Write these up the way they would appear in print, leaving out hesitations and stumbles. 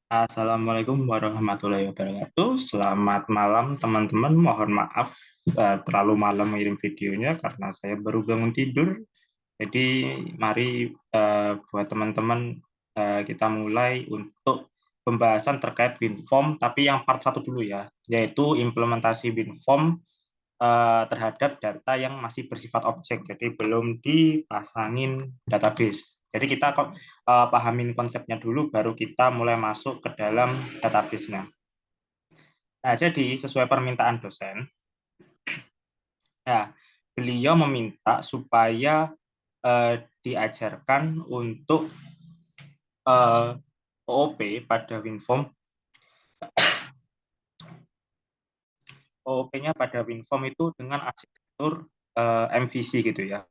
Assalamualaikum warahmatullahi wabarakatuh. Selamat malam teman-teman. Mohon maaf terlalu malam mengirim videonya karena saya baru bangun tidur. Jadi mari buat teman-teman kita mulai untuk pembahasan terkait WinForm, tapi yang part satu dulu ya, yaitu implementasi WinForm terhadap data yang masih bersifat objek, jadi belum dipasangin database. Jadi kita kok pahamin konsepnya dulu, baru kita mulai masuk ke dalam database-nya. Nah, jadi sesuai permintaan dosen, ya, beliau meminta supaya diajarkan untuk OOP pada WinForm, OOP-nya pada WinForm itu dengan arsitektur MVC gitu ya.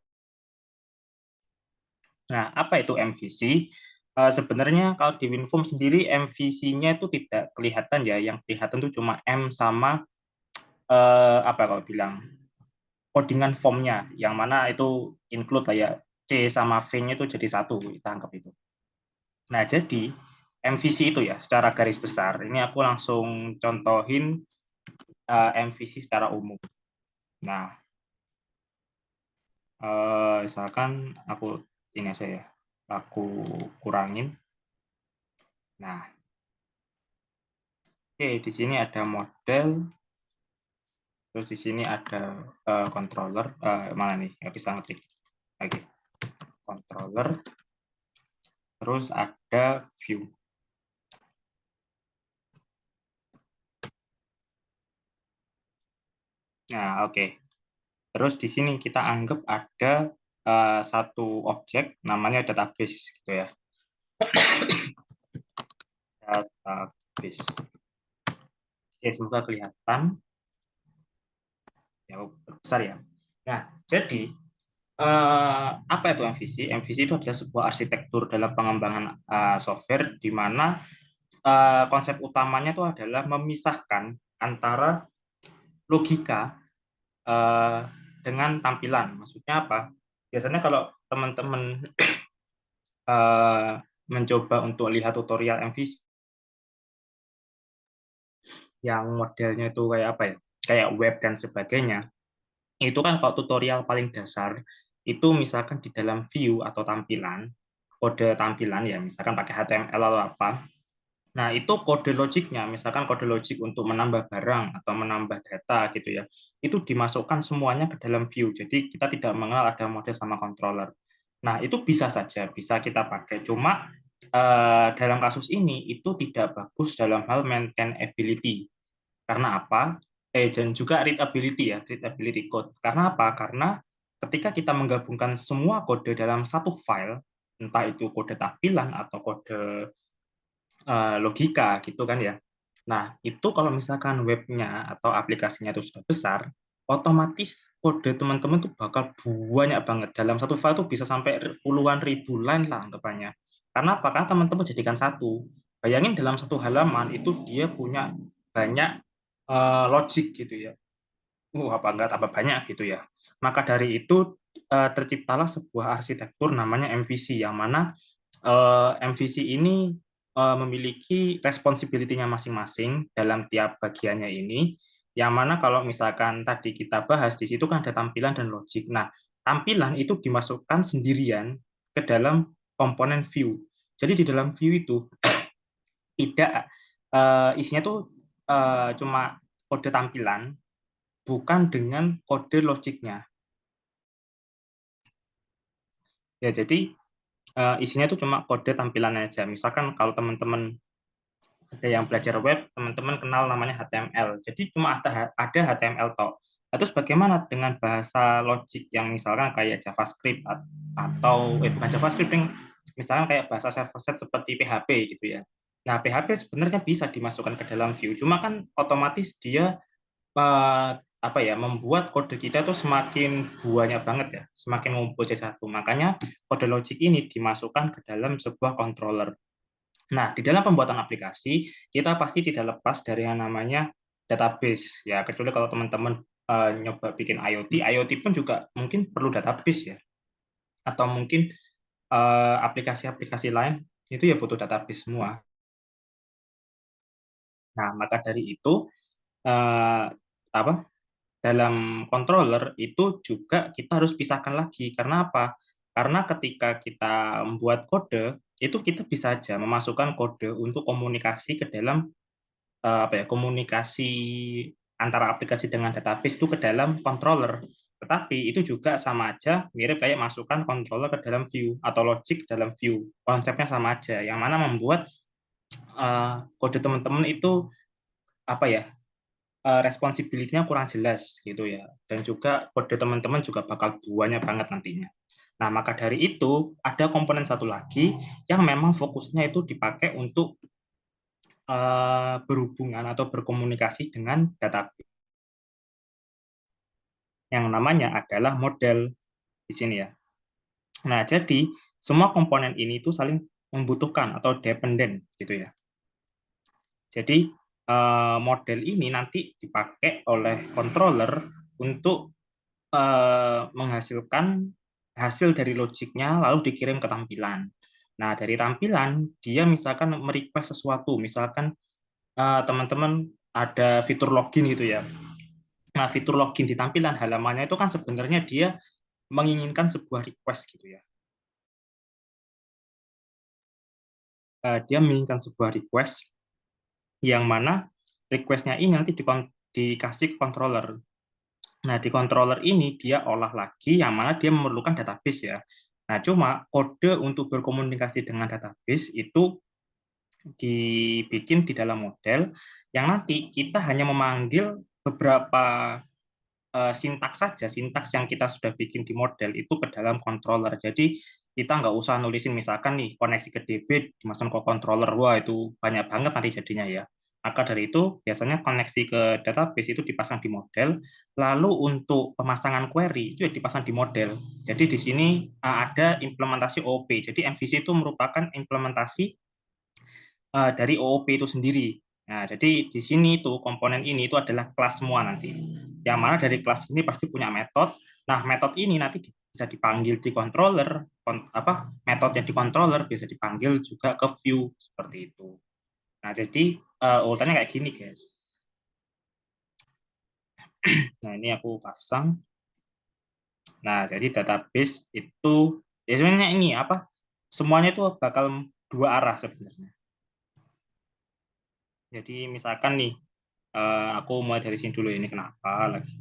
Nah, apa itu MVC? Sebenarnya kalau di WinForm sendiri MVC-nya itu tidak kelihatan ya, yang kelihatan itu cuma M sama apa kalau bilang codingan formnya, yang mana itu include lah ya, C sama V-nya itu jadi satu, kita anggap itu. Nah, jadi MVC itu ya secara garis besar, ini aku langsung contohin MVC secara umum. Nah, misalkan aku ini aja ya, aku kurangin. Nah, oke, di sini ada model, terus di sini ada controller, mana nih? Nggak bisa ngetik. Oke, controller, terus ada view. Nah, oke. Terus di sini kita anggap ada satu objek namanya database, gitu ya. Database. Oke, semoga kelihatan. Ya, besar ya. Nah, jadi apa itu MVC? MVC itu adalah sebuah arsitektur dalam pengembangan software di mana konsep utamanya itu adalah memisahkan antara logika dengan tampilan. Maksudnya apa? Biasanya kalau teman-teman mencoba untuk lihat tutorial MVC yang modelnya itu kayak apa ya? Kayak web dan sebagainya. Itu kan kalau tutorial paling dasar itu misalkan di dalam view atau tampilan, kode tampilan ya, misalkan pakai HTML atau apa. Nah, itu kode logiknya, misalkan kode logik untuk menambah barang atau menambah data gitu ya, itu dimasukkan semuanya ke dalam view. Jadi kita tidak mengenal ada model sama controller. Nah, itu bisa saja, bisa kita pakai. Cuma dalam kasus ini itu tidak bagus dalam hal maintainability. Karena apa? Dan juga readability ya, readability code. Karena apa? Karena ketika kita menggabungkan semua kode dalam satu file, entah itu kode tampilan atau kode logika gitu kan ya. Nah, itu kalau misalkan webnya atau aplikasinya itu sudah besar, otomatis kode teman-teman tuh bakal banyak banget. Dalam satu file tuh bisa sampai puluhan ribu line lah anggapannya. Karena apa? Karena teman-teman jadikan satu. Bayangin dalam satu halaman itu dia punya banyak logik gitu ya. Apa enggak tambah banyak gitu ya. Maka dari itu terciptalah sebuah arsitektur namanya MVC, yang mana MVC ini memiliki responsibility-nya masing-masing dalam tiap bagiannya ini, yang mana kalau misalkan tadi kita bahas di situ kan ada tampilan dan logik. Nah, tampilan itu dimasukkan sendirian ke dalam komponen view. Jadi di dalam view itu tidak isinya tuh cuma kode tampilan, bukan dengan kode logiknya. Ya, jadi isinya itu cuma kode tampilan aja. Misalkan kalau teman-teman ada yang belajar web, teman-teman kenal namanya HTML. Jadi cuma ada HTML toh. Terus bagaimana dengan bahasa logik yang misalkan kayak JavaScript atau bukan JavaScript, yang misalkan kayak bahasa server side seperti PHP gitu ya. Nah, PHP sebenarnya bisa dimasukkan ke dalam view, cuma kan otomatis dia apa ya, membuat kode kita tuh semakin banyak banget ya, semakin ngumpul jadi satu. Makanya kode logik ini dimasukkan ke dalam sebuah controller. Nah, di dalam pembuatan aplikasi, kita pasti tidak lepas dari yang namanya database. Ya, kecuali kalau teman-teman nyoba bikin IoT, IoT pun juga mungkin perlu database ya. Atau mungkin aplikasi-aplikasi lain, itu ya butuh database semua. Nah, maka dari itu eh, apa dalam controller itu juga kita harus pisahkan lagi. Karena apa? Karena ketika kita membuat kode, itu kita bisa aja memasukkan kode untuk komunikasi ke dalam komunikasi antara aplikasi dengan database itu ke dalam controller. Tetapi itu juga sama aja mirip kayak masukkan controller ke dalam view atau logic dalam view. Konsepnya sama aja, yang mana membuat kode teman-teman itu apa ya responsibility-nya kurang jelas gitu ya. Dan juga kode teman-teman juga bakal banyak banget nantinya. Nah, maka dari itu ada komponen satu lagi yang memang fokusnya itu dipakai untuk berhubungan atau berkomunikasi dengan database yang namanya adalah model di sini ya. Nah, jadi semua komponen ini itu saling membutuhkan atau dependen gitu ya. Jadi model ini nanti dipakai oleh controller untuk menghasilkan hasil dari logiknya lalu dikirim ke tampilan. Nah, dari tampilan dia misalkan merequest sesuatu, misalkan teman-teman ada fitur login gitu ya. Nah, fitur login di tampilan halamannya itu kan sebenarnya dia menginginkan sebuah request gitu ya. Dia menginginkan sebuah request yang mana request-nya ini nanti dikasih ke controller. Nah, di controller ini dia olah lagi yang mana dia memerlukan database ya. Nah, cuma kode untuk berkomunikasi dengan database itu dibikin di dalam model yang nanti kita hanya memanggil beberapa sintaks saja, sintaks yang kita sudah bikin di model itu ke dalam controller. Jadi kita nggak usah nulisin misalkan nih koneksi ke DB dimasukkan ke controller, wah itu banyak banget nanti jadinya ya. Maka dari itu biasanya koneksi ke database itu dipasang di model, lalu untuk pemasangan query itu ya dipasang di model. Jadi di sini ada implementasi OOP. Jadi MVC itu merupakan implementasi dari OOP itu sendiri. Nah, jadi di sini tuh komponen ini itu adalah kelas semua nanti. Yang mana dari kelas ini pasti punya metode. Nah, metode ini nanti bisa dipanggil di controller, metode yang di controller bisa dipanggil juga ke view seperti itu. Nah, jadi urutannya kayak gini, guys. Nah, ini aku pasang. Nah, jadi database itu ya sebenarnya ini apa? Semuanya itu bakal dua arah sebenarnya. Jadi misalkan nih, aku mulai dari sini dulu ini kenapa lagi.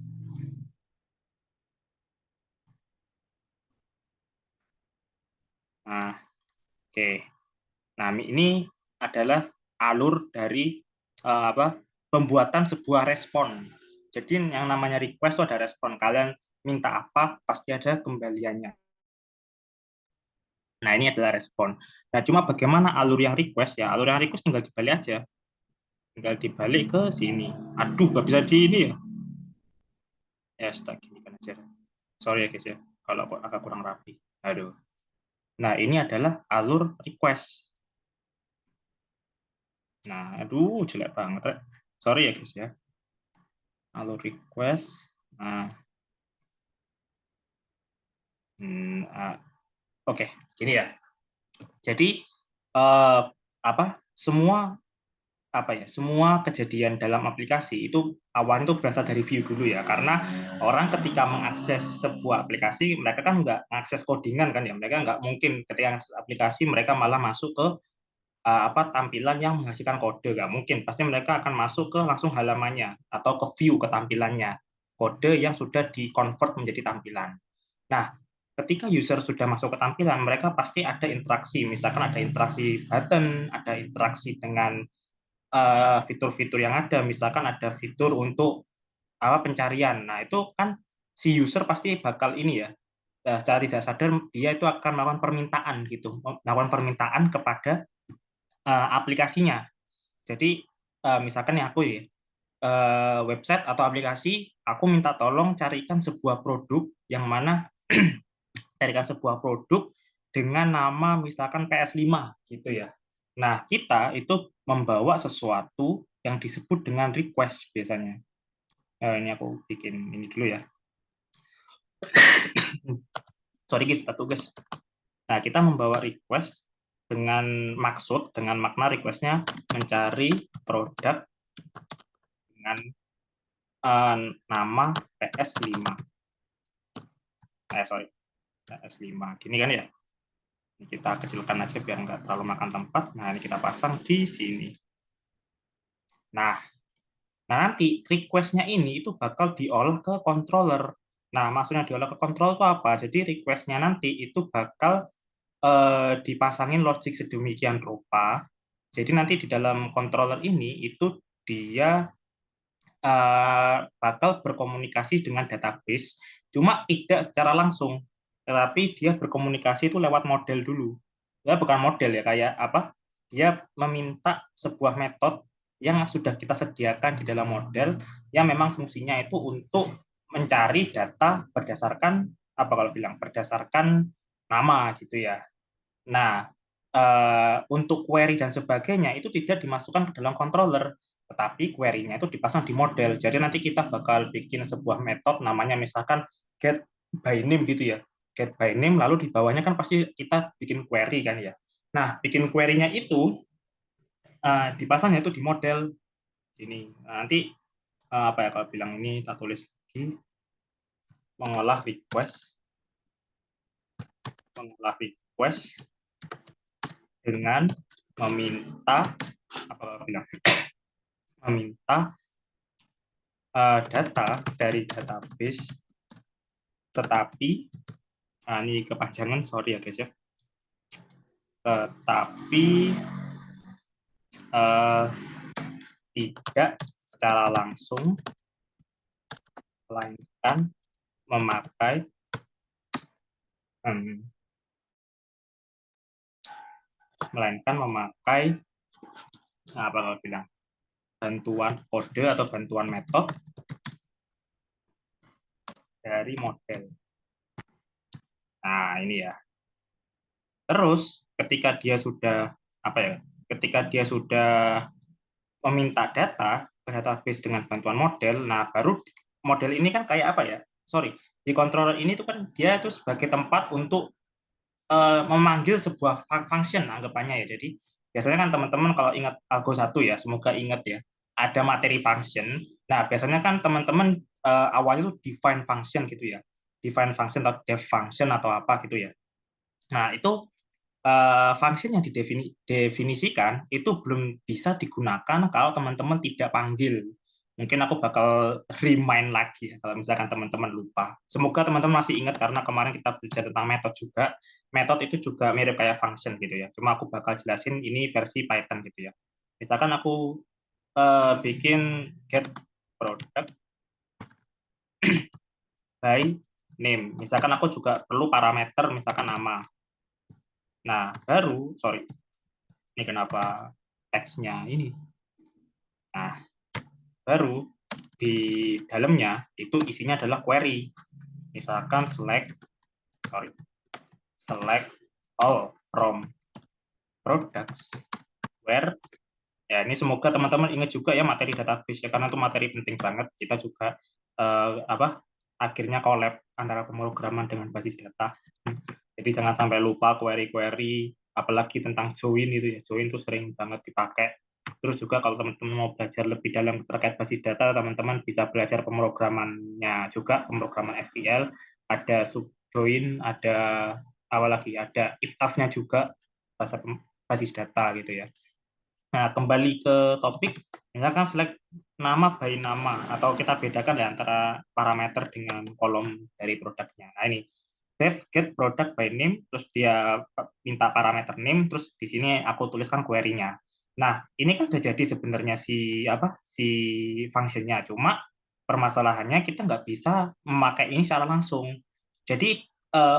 Nah, oke. Nah, ini adalah alur dari pembuatan sebuah respon. Jadi yang namanya request itu ada respon. Kalian minta apa, pasti ada kembaliannya. Nah, ini adalah respon. Nah, cuma bagaimana alur yang request ya? Alur yang request tinggal dibalik aja. Tinggal dibalik ke sini. Aduh, nggak bisa di ini ya. Ya, stuck gini kan aja. Sorry ya guys ya, kalau agak kurang rapi. Aduh. Nah, ini adalah alur request. Nah, aduh, jelek banget. Sorry ya guys ya. Alur request. Nah, oke, gini ya. Jadi apa? Semua kejadian dalam aplikasi itu awalnya itu berasal dari view dulu ya. Karena orang ketika mengakses sebuah aplikasi, mereka kan nggak mengakses codingan kan ya. Mereka nggak mungkin ketika aplikasi mereka malah masuk ke tampilan yang menghasilkan kode, nggak mungkin. Pasti mereka akan masuk ke langsung halamannya atau ke view ke tampilannya, kode yang sudah di-convert menjadi tampilan. Nah, ketika user sudah masuk ke tampilan, mereka pasti ada interaksi. Misalkan ada interaksi button, ada interaksi dengan fitur-fitur yang ada. Misalkan ada fitur untuk pencarian. Nah, itu kan si user pasti bakal ini ya, secara tidak sadar dia itu akan melakukan permintaan gitu, melakukan permintaan kepada aplikasinya. Jadi misalkan ya aku ya website atau aplikasi, aku minta tolong carikan sebuah produk yang mana carikan sebuah produk dengan nama misalkan PS5 gitu ya. Nah, kita itu membawa sesuatu yang disebut dengan request biasanya. Ini aku bikin ini dulu ya. Sorry guys, batu guys. Nah, kita membawa request dengan makna requestnya mencari produk dengan nama PS5. Sorry, PS5. Gini kan ya. Ini kita kecilkan aja biar nggak terlalu makan tempat. Nah, ini kita pasang di sini. Nah, nanti request-nya ini itu bakal diolah ke controller. Nah, maksudnya diolah ke controller itu apa? Jadi request-nya nanti itu bakal dipasangin logic sedemikian rupa. Jadi nanti di dalam controller ini itu dia bakal berkomunikasi dengan database, cuma tidak secara langsung, tetapi dia berkomunikasi itu lewat model dulu. Ya bukan model ya, kayak apa? Dia meminta sebuah metode yang sudah kita sediakan di dalam model, yang memang fungsinya itu untuk mencari data berdasarkan apa kalau bilang berdasarkan nama gitu ya. Nah, untuk query dan sebagainya itu tidak dimasukkan ke dalam controller, tetapi query-nya itu dipasang di model. Jadi nanti kita bakal bikin sebuah metode namanya misalkan get by name gitu ya. Get by name, lalu di bawahnya kan pasti kita bikin query kan ya. Nah, bikin query-nya itu dipasangnya itu di model ini. Nah, nanti apa ya kalau bilang ini kita tulis lagi mengolah request dengan meminta apa bilang meminta data dari database, tetapi ini kepanjangan, sorry ya guys ya, tetapi tidak secara langsung, melainkan memakai apa kalau bilang bantuan kode atau bantuan metode dari model. Nah, ini ya. Terus ketika dia sudah apa ya? Ketika dia sudah meminta data ke database dengan bantuan model, nah baru model ini kan kayak apa ya? Sorry, di controller ini tuh kan dia itu sebagai tempat untuk memanggil sebuah function anggapannya ya. Jadi biasanya kan teman-teman kalau ingat Algo 1 ya, semoga ingat ya, ada materi function. Nah, biasanya kan teman-teman awalnya itu define function gitu ya. Define function atau def function atau apa gitu ya. Nah, itu function yang didefinisikan itu belum bisa digunakan kalau teman-teman tidak panggil. Mungkin aku bakal remind lagi ya, kalau misalkan teman-teman lupa. Semoga teman-teman masih ingat karena kemarin kita belajar tentang metode juga. Metode itu juga mirip kayak function gitu ya. Cuma aku bakal jelasin ini versi Python gitu ya. Misalkan aku bikin get product by name. Misalkan aku juga perlu parameter misalkan nama. Nah, sorry, ini kenapa teksnya ini. Nah, baru di dalamnya itu isinya adalah query. Misalkan select all from products where ya ini semoga teman-teman ingat juga ya materi database ya karena itu materi penting banget. Kita juga akhirnya collab antara pemrograman dengan basis data. Jadi jangan sampai lupa query-query apalagi tentang join itu ya. Join itu sering banget dipakai. Terus juga kalau teman-teman mau belajar lebih dalam terkait basis data, teman-teman bisa belajar pemrogramannya juga, pemrograman SQL, ada subjoin, ada apa lagi, ada if-else-nya juga, bahasa basis data gitu ya. Nah, kembali ke topik, misalkan select nama by nama, atau kita bedakan ya antara parameter dengan kolom dari produknya. Nah, ini def get product by name, terus dia minta parameter name, terus di sini aku tuliskan query-nya. Nah, ini kan sudah jadi sebenarnya si function-nya, cuma permasalahannya kita nggak bisa memakai ini secara langsung. Jadi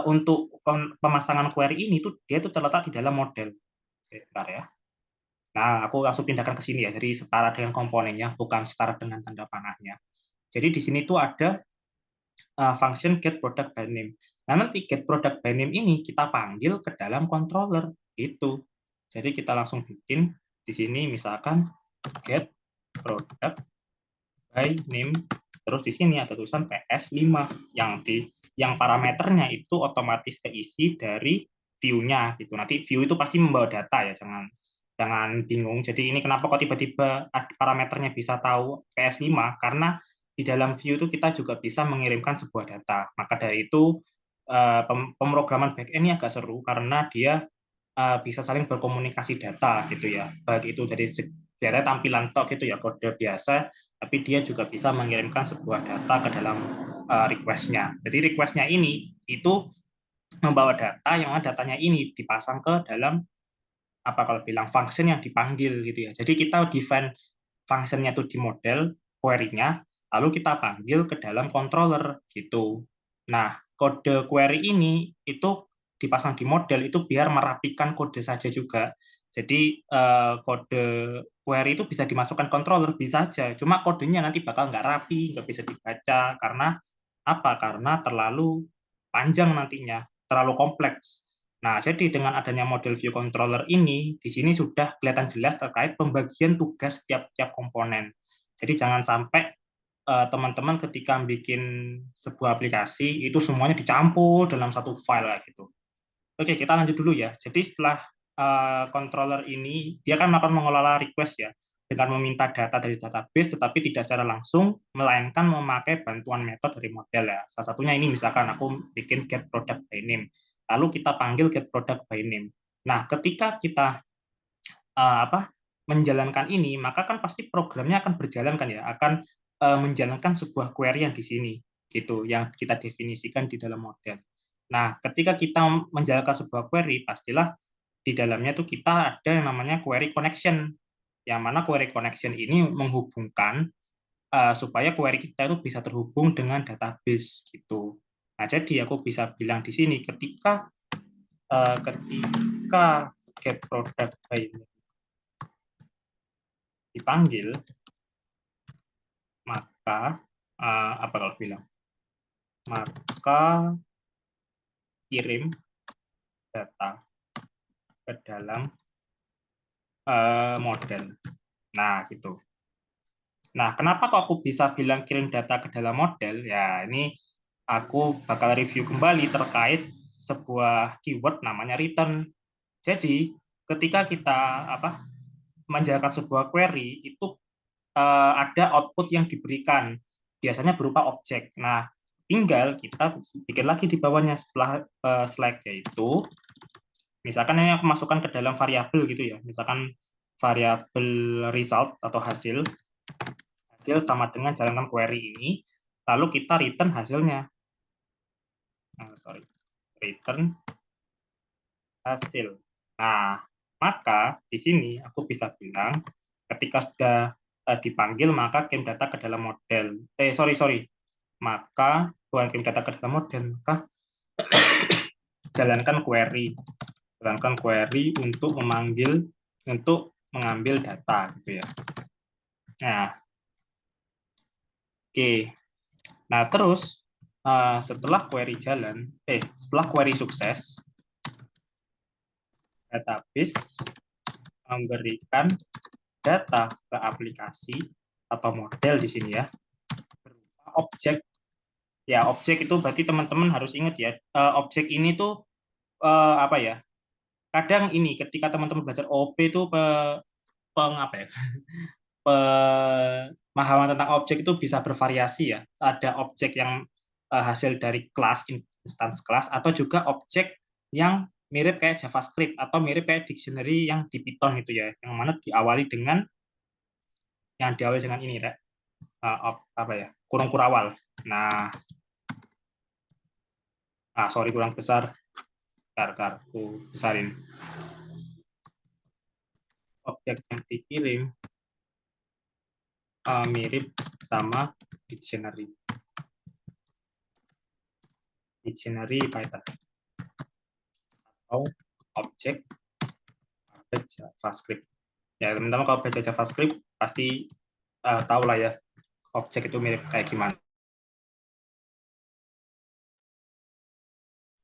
untuk pemasangan query ini tuh dia tuh terletak di dalam model. Sebentar ya. Nah, aku langsung pindahkan ke sini ya. Jadi setara dengan komponennya, bukan setara dengan tanda panahnya. Jadi di sini tuh ada function get product by name. Nah, nanti get product by name ini kita panggil ke dalam controller. Itu. Jadi kita langsung bikin di sini misalkan get product by name. Terus di sini ada tulisan PS5 yang parameternya itu otomatis keisi dari view-nya gitu. Nanti view itu pasti membawa data ya, jangan Jangan bingung. Jadi ini kenapa kok tiba-tiba parameternya bisa tahu PS5, karena di dalam view itu kita juga bisa mengirimkan sebuah data. Maka dari itu pemrograman backend ini agak seru karena dia bisa saling berkomunikasi data gitu ya. Baik itu dari biasanya tampilan tok gitu ya, kode biasa, tapi dia juga bisa mengirimkan sebuah data ke dalam request-nya. Jadi request-nya ini itu membawa data yang datanya ini dipasang ke dalam apa kalau bilang function yang dipanggil gitu ya. Jadi kita define function-nya itu di model query-nya, lalu kita panggil ke dalam controller gitu. Nah, kode query ini itu dipasang di model itu biar merapikan kode saja juga. Jadi kode query itu bisa dimasukkan controller bisa aja, cuma kodenya nanti bakal nggak rapi, nggak bisa dibaca karena apa? Karena terlalu panjang nantinya, terlalu kompleks. Nah, jadi dengan adanya model view controller ini, di sini sudah kelihatan jelas terkait pembagian tugas tiap-tiap komponen. Jadi jangan sampai teman-teman ketika bikin sebuah aplikasi itu semuanya dicampur dalam satu file gitu. Oke, kita lanjut dulu ya. Jadi setelah controller ini, dia kan akan mengelola request ya, dengan meminta data dari database, tetapi tidak secara langsung, melainkan memakai bantuan metode dari model ya. Salah satunya ini misalkan aku bikin get product by name, lalu kita panggil get product by name. Nah, ketika kita apa menjalankan ini, maka kan pasti programnya akan berjalan kan ya, akan menjalankan sebuah query yang di sini gitu, yang kita definisikan di dalam model. Nah, ketika kita menjalankan sebuah query, pastilah di dalamnya tuh kita ada yang namanya query connection, yang mana query connection ini menghubungkan supaya query kita itu bisa terhubung dengan database gitu. Nah, jadi aku bisa bilang di sini ketika get product by dipanggil, maka apa kalau bilang, maka kirim data ke dalam model. Nah, gitu. Nah, kenapa kok aku bisa bilang kirim data ke dalam model? Ya, ini aku bakal review kembali terkait sebuah keyword namanya return. Jadi, ketika kita menjalankan sebuah query, itu ada output yang diberikan, biasanya berupa objek. Nah, tinggal kita bikin lagi di bawahnya setelah select, yaitu misalkan ini aku masukkan ke dalam variabel gitu ya, misalkan variabel result atau hasil sama dengan jalankan query ini, lalu kita return hasilnya. Return hasil. Nah, maka di sini aku bisa bilang ketika sudah dipanggil maka kirim data ke dalam model. Maka bukan kirim data ke dalam model, maka jalankan query. Jalankan query untuk mengambil data gitu ya. Nah, oke. Nah, terus setelah query sukses, database memberikan data ke aplikasi atau model di sini ya, berupa objek. Ya, objek itu berarti teman-teman harus ingat ya, objek ini tuh apa ya? Kadang ini ketika teman-teman belajar OP itu apa ya? Pemahaman tentang objek itu bisa bervariasi ya. Ada objek yang hasil dari kelas, instance kelas, atau juga objek yang mirip kayak JavaScript atau mirip kayak dictionary yang di Python itu ya, yang mana diawali dengan ini, apa ya, kurung kurawal. Nah, sorry kurang besar, aku besarin. Objek yang dikirim mirip sama dictionary Python atau objek JavaScript. Ya, teman-teman kalau baca JavaScript pasti tahu lah ya objek itu mirip kayak gimana.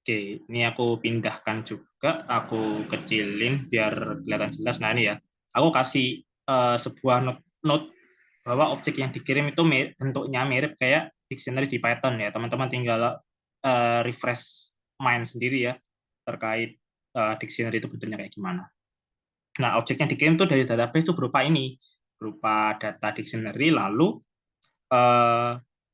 Oke, ini aku pindahkan juga, aku kecilin biar kelihatan jelas. Nah ini ya, aku kasih sebuah note bahwa objek yang dikirim itu bentuknya mirip kayak dictionary di Python ya. Teman-teman tinggal refresh mind sendiri ya terkait dictionary itu bentuknya kayak gimana. Nah, objek yang dikirim itu dari database itu berupa ini, berupa data dictionary, lalu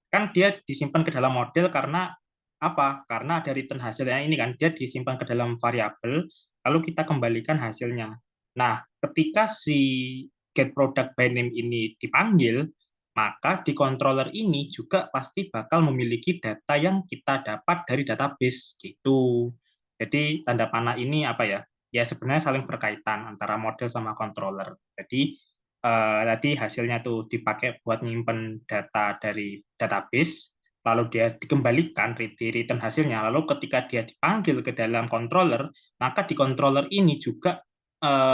kan dia disimpan ke dalam model karena apa? Karena dari return hasilnya ini kan dia disimpan ke dalam variabel, lalu kita kembalikan hasilnya. Nah, ketika si get product by name ini dipanggil, maka di controller ini juga pasti bakal memiliki data yang kita dapat dari database gitu. Jadi tanda panah ini apa ya? Ya sebenarnya saling berkaitan antara model sama controller. Jadi tadi hasilnya tuh dipakai buat nyimpen data dari database, lalu dia dikembalikan di return hasilnya, lalu ketika dia dipanggil ke dalam controller, maka di controller ini juga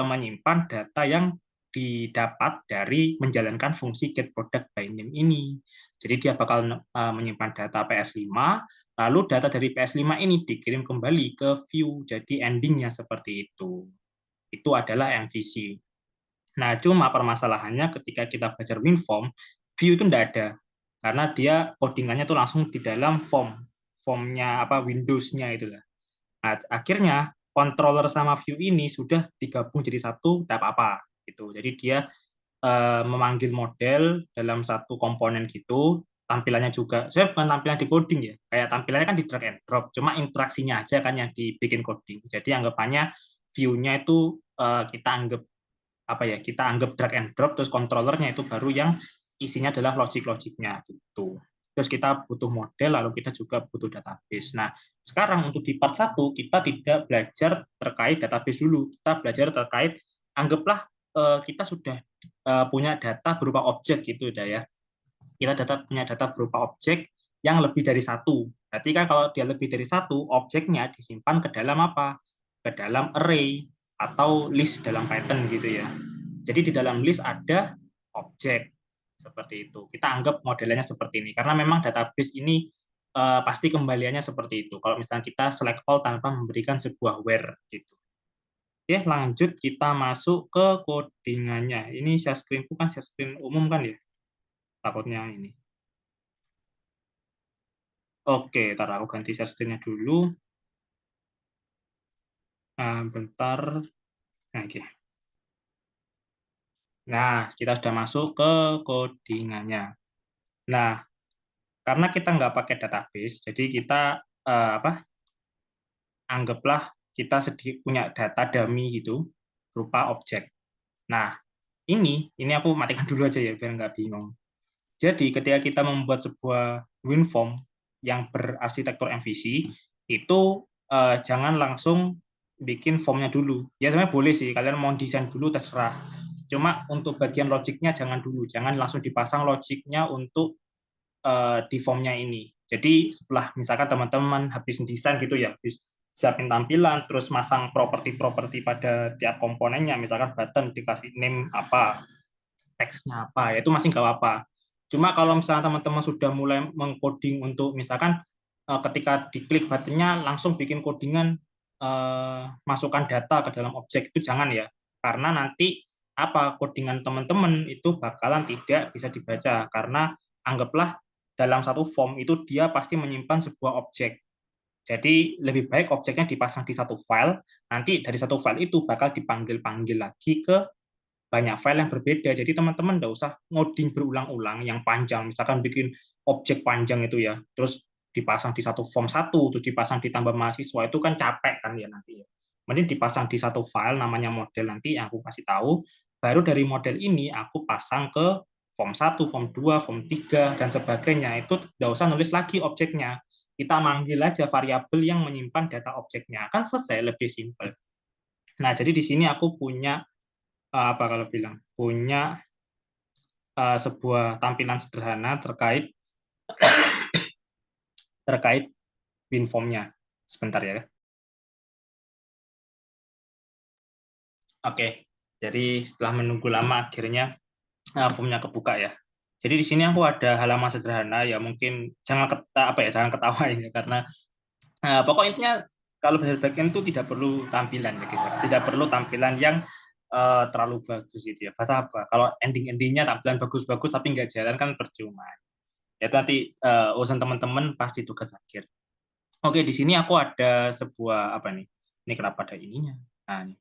menyimpan data yang didapat dari menjalankan fungsi get product by name ini. Jadi dia bakal menyimpan data PS5, lalu data dari PS5 ini dikirim kembali ke view, jadi endingnya seperti itu. Itu adalah MVC. Nah, cuma permasalahannya ketika kita belajar WinForm, view itu tidak ada. Karena dia codingannya tuh langsung di dalam form. Formnya apa, Windows-nya itulah. Nah, akhirnya controller sama view ini sudah digabung jadi satu, tidak apa-apa. Gitu. Jadi dia memanggil model dalam satu komponen gitu, tampilannya juga, saya bukan tampilan di coding ya, kayak tampilannya kan di drag and drop, cuma interaksinya aja kan yang dibikin coding. Jadi anggapannya view-nya itu kita anggap apa ya, kita anggap drag and drop, terus controllernya itu baru yang isinya adalah logic-logicnya gitu. Terus kita butuh model, lalu kita juga butuh database. Nah, sekarang untuk di part 1 kita tidak belajar terkait database dulu, kita belajar terkait, anggaplah kita sudah punya data berupa objek gitu ya. Kita punya data berupa objek yang lebih dari satu. Berarti kan kalau dia lebih dari satu, objeknya disimpan ke dalam apa? Ke dalam array atau list dalam Python gitu ya. Jadi di dalam list ada objek seperti itu. Kita anggap modelnya seperti ini karena memang database ini pasti kembaliannya seperti itu. Kalau misalnya kita select all tanpa memberikan sebuah where gitu. Oke, lanjut kita masuk ke codingannya. Ini share screen kan share screen umum kan ya? Takutnya ini. Oke, ntar aku ganti share screen-nya dulu. Bentar. Nah, oke. Nah, kita sudah masuk ke codingannya. Nah, karena kita nggak pakai database, jadi kita apa? Anggaplah kita punya data dummy gitu berupa objek. Nah, ini aku matikan dulu aja ya biar nggak bingung. Jadi ketika kita membuat sebuah WinForm yang berarsitektur MVC, itu jangan langsung bikin formnya dulu. Ya sebenarnya boleh sih, kalian mau desain dulu terserah. Cuma untuk bagian logiknya jangan dulu, jangan langsung dipasang logiknya untuk di formnya ini. Jadi setelah misalkan teman-teman habis desain gitu ya, habis siapin tampilan, terus masang properti-properti pada tiap komponennya, misalkan button dikasih name apa, teksnya apa, ya itu masih nggak apa-apa. Cuma kalau misalnya teman-teman sudah mulai mengcoding untuk misalkan ketika diklik buttonnya langsung bikin codingan masukkan data ke dalam objek, itu jangan ya, karena nanti apa codingan teman-teman itu bakalan tidak bisa dibaca karena anggaplah dalam satu form itu dia pasti menyimpan sebuah objek. Jadi lebih baik objeknya dipasang di satu file, nanti dari satu file itu bakal dipanggil-panggil lagi ke banyak file yang berbeda. Jadi teman-teman nggak usah ngoding berulang-ulang yang panjang. Misalkan bikin objek panjang itu ya, terus dipasang di satu form satu, terus dipasang ditambah mahasiswa, itu kan capek kan ya nanti ya. Mending dipasang di satu file namanya model, nanti yang aku kasih tahu, baru dari model ini aku pasang ke form satu, form 2, form 3, dan sebagainya. Itu nggak usah nulis lagi objeknya. Kita manggil aja variabel yang menyimpan data objeknya. Kan selesai, lebih simpel. Nah, jadi di sini aku punya apa kalau bilang punya sebuah tampilan sederhana terkait terkait WinForm-nya. Sebentar ya. Oke. Jadi setelah menunggu lama akhirnya formnya kebuka ya. Jadi di sini aku ada halaman sederhana ya, mungkin jangan jangan ketawain ya, karena pokok intinya kalau belajar backend itu tidak perlu tampilan ya, gitu. Tidak perlu tampilan yang terlalu bagus gitu ya. Apa? Kalau ending-endingnya tampilan bagus-bagus tapi nggak jalan kan percuma. Ya itu nanti urusan teman-teman pasti tugas akhir. Oke, di sini aku ada sebuah apa nih? Ini kenapa ada ininya? Nah, ini.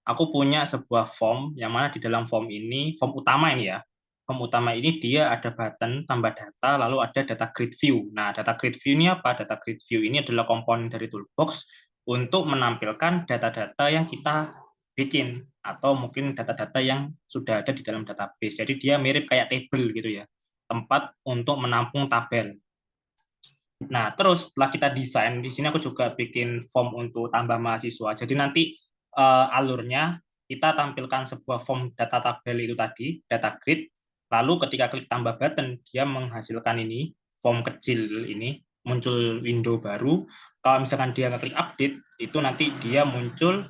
aku punya sebuah form yang mana di dalam form ini, form utama ini ya, form utama ini dia ada button tambah data, lalu ada data grid view. Nah, data grid view ini apa? Data grid view ini adalah komponen dari toolbox untuk menampilkan data-data yang kita bikin atau mungkin data-data yang sudah ada di dalam database. Jadi dia mirip kayak table gitu ya, tempat untuk menampung tabel. Nah, terus setelah kita desain, di sini aku juga bikin form untuk tambah mahasiswa. Jadi nanti alurnya kita tampilkan sebuah form data tabel itu tadi, data grid. Lalu ketika klik tambah button, dia menghasilkan ini, form kecil ini, muncul window baru. Kalau misalkan dia klik update, itu nanti dia muncul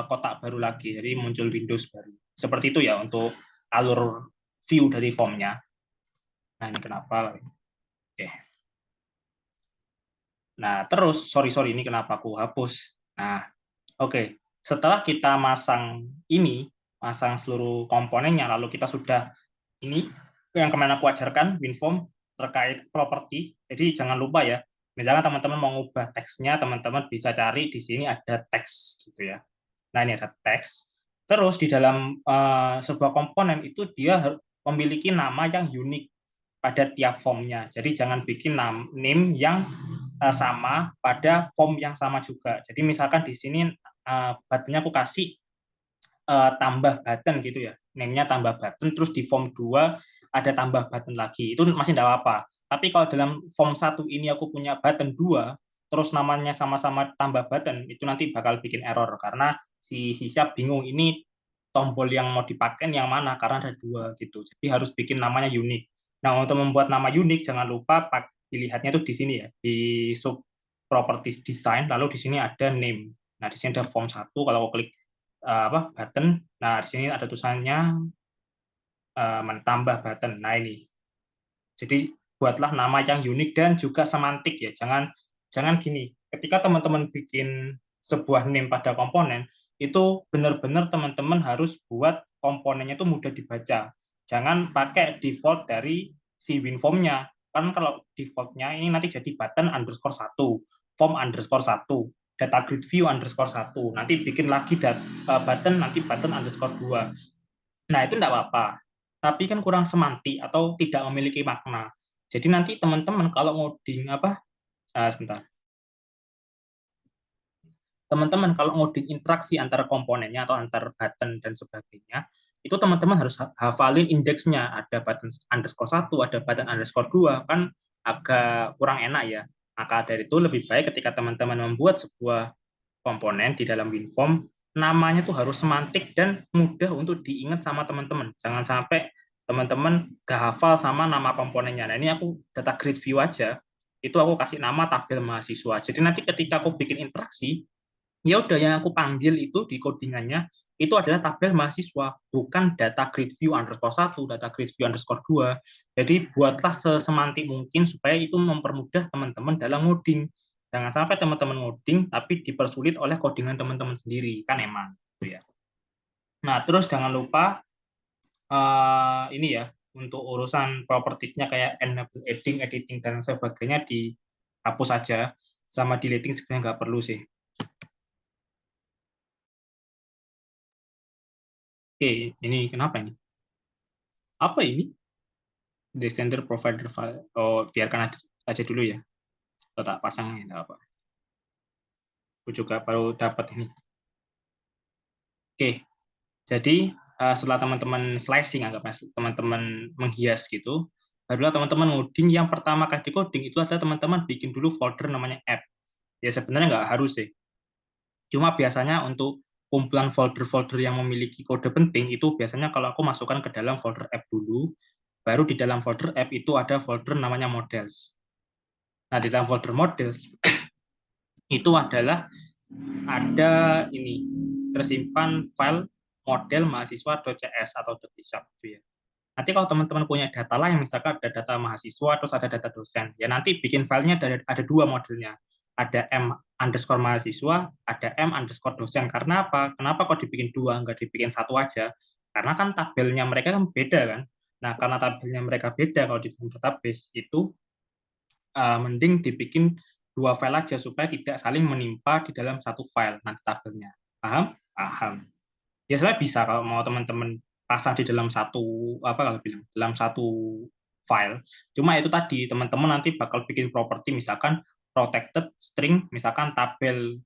kotak baru lagi, jadi muncul Windows baru. Seperti itu ya untuk alur view dari formnya. Nah, ini kenapa? Oke. Nah, terus, sorry, ini kenapa aku hapus. Nah, oke. Setelah kita masang ini, masang seluruh komponennya, lalu kita sudah ini, yang kemarin aku ajarkan, WinForm, terkait properti. Jadi, jangan lupa ya, misalnya teman-teman mau ngubah teksnya, teman-teman bisa cari di sini ada teks, gitu ya. Nah, ini ada teks. Terus, di dalam sebuah komponen itu dia memiliki nama yang unik pada tiap formnya. Jadi, jangan bikin name yang sama pada form yang sama juga. Jadi misalkan di sini buttonnya aku kasih tambah button gitu ya. Name-nya tambah button, terus di form 2 ada tambah button lagi. Itu masih tidak apa-apa. Tapi kalau dalam form 1 ini aku punya button 2, terus namanya sama-sama tambah button, itu nanti bakal bikin error. Karena si siap bingung ini tombol yang mau dipakai yang mana, karena ada dua gitu. Jadi harus bikin namanya unik. Nah, untuk membuat nama unik, jangan lupa dilihatnya tuh di sini ya, di sub properties design, lalu di sini ada name. Nah, di sini ada form 1, kalau aku klik button. Nah, di sini ada tulisannya menambah button. Nah, ini. Jadi buatlah nama yang unik dan juga semantik ya. Jangan gini. Ketika teman-teman bikin sebuah name pada komponen, itu benar-benar teman-teman harus buat komponennya itu mudah dibaca. Jangan pakai default dari si WinForm-nya. Kan kalau default-nya ini nanti jadi button underscore 1, form underscore 1, data grid view underscore 1. Nanti bikin lagi button, nanti button underscore 2. Nah, itu enggak apa-apa. Tapi kan kurang semantik atau tidak memiliki makna. Jadi nanti teman-teman kalau ngoding sebentar. Teman-teman kalau ngoding interaksi antara komponennya atau antar button dan sebagainya, itu teman-teman harus hafalin indeksnya. Ada button underscore 1, ada button underscore 2, kan agak kurang enak ya. Maka dari itu lebih baik ketika teman-teman membuat sebuah komponen di dalam WinForm, namanya tuh harus semantik dan mudah untuk diingat sama teman-teman. Jangan sampai teman-teman gak hafal sama nama komponennya. Nah, ini aku data grid view aja, itu aku kasih nama tabel mahasiswa. Jadi nanti ketika aku bikin interaksi, ya udah yang aku panggil itu di codingannya itu adalah tabel mahasiswa, bukan data grid view underscore 1, data grid view underscore 2. Jadi buatlah sesemantik mungkin supaya itu mempermudah teman-teman dalam ngoding. Jangan sampai teman-teman ngoding tapi dipersulit oleh codingan teman-teman sendiri, kan emang gitu ya. Nah, terus jangan lupa ini ya, untuk urusan propertiesnya kayak enable editing dan sebagainya dihapus saja, sama deleting sebenarnya nggak perlu sih. Oke, ini kenapa ini? Apa ini? Descender provider file. Oh, biarkan aja dulu ya. Tak pasang ini apa. Aku juga baru dapat ini. Oke, jadi setelah teman-teman slicing, anggapnya teman-teman menghias gitu, barulah teman-teman ngoding. Yang pertama kali di coding itu adalah teman-teman bikin dulu folder namanya app. Ya sebenarnya nggak harus sih. Cuma biasanya untuk kumpulan folder-folder yang memiliki kode penting itu biasanya kalau aku masukkan ke dalam folder app dulu, baru di dalam folder app itu ada folder namanya models. Nah, di dalam folder models itu adalah ada ini tersimpan file model mahasiswa.cs atau .sharp gitu ya. Nanti kalau teman-teman punya data lain, misalkan ada data mahasiswa terus ada data dosen, ya nanti bikin filenya ada dua modelnya. Ada M underscore mahasiswa, ada M underscore dosen. Karena apa? Kenapa kok dibikin dua, nggak dibikin satu aja? Karena kan tabelnya mereka kan beda kan. Nah, karena tabelnya mereka beda kalau di database itu mending dibikin dua file aja supaya tidak saling menimpa di dalam satu file nanti tabelnya. Paham? Paham. Ya sebenarnya bisa kalau mau teman-teman pasang di dalam satu apa kalau bilang dalam satu file. Cuma itu tadi teman-teman nanti bakal bikin properti misalkan protected string misalkan tabel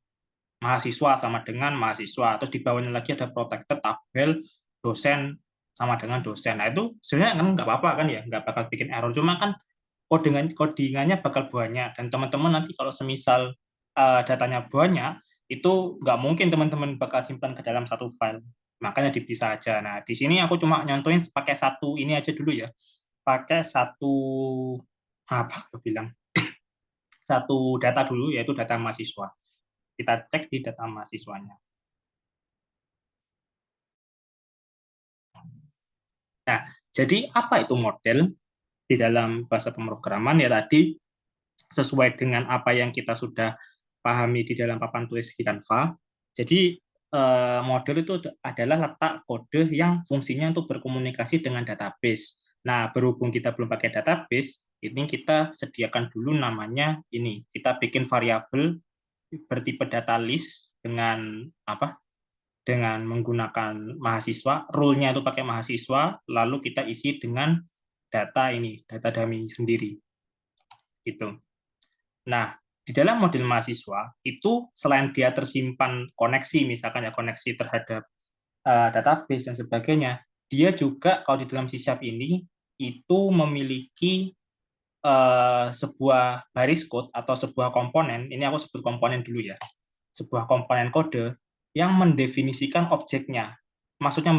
mahasiswa sama dengan mahasiswa. Terus di bawahnya lagi ada protected tabel dosen sama dengan dosen. Nah itu sebenarnya kan nggak apa-apa kan ya, nggak bakal bikin error. Cuma kan codingannya bakal banyak dan teman-teman nanti kalau semisal datanya banyak itu nggak mungkin teman-teman bakal simpan ke dalam satu file, makanya dipisah aja. Nah di sini aku cuma nyontohin pakai satu ini aja dulu ya, pakai satu apa aku bilang satu data dulu yaitu data mahasiswa. Kita cek di data mahasiswanya. Nah jadi apa itu model di dalam bahasa pemrograman? Ya tadi sesuai dengan apa yang kita sudah pahami di dalam papan tulis di Canva. Jadi model itu adalah letak kode yang fungsinya untuk berkomunikasi dengan database. Nah, berhubung kita belum pakai database, ini kita sediakan dulu namanya ini. Kita bikin variabel bertipe data list dengan apa? Dengan menggunakan mahasiswa, rule-nya itu pakai mahasiswa, lalu kita isi dengan data ini, data dummy sendiri. Gitu. Nah, di dalam model mahasiswa itu selain dia tersimpan koneksi, misalkan ya koneksi terhadap database dan sebagainya, dia juga kalau di dalam C# ini itu memiliki sebuah baris code atau sebuah komponen. Ini aku sebut komponen dulu ya. Sebuah komponen kode yang mendefinisikan objeknya. Maksudnya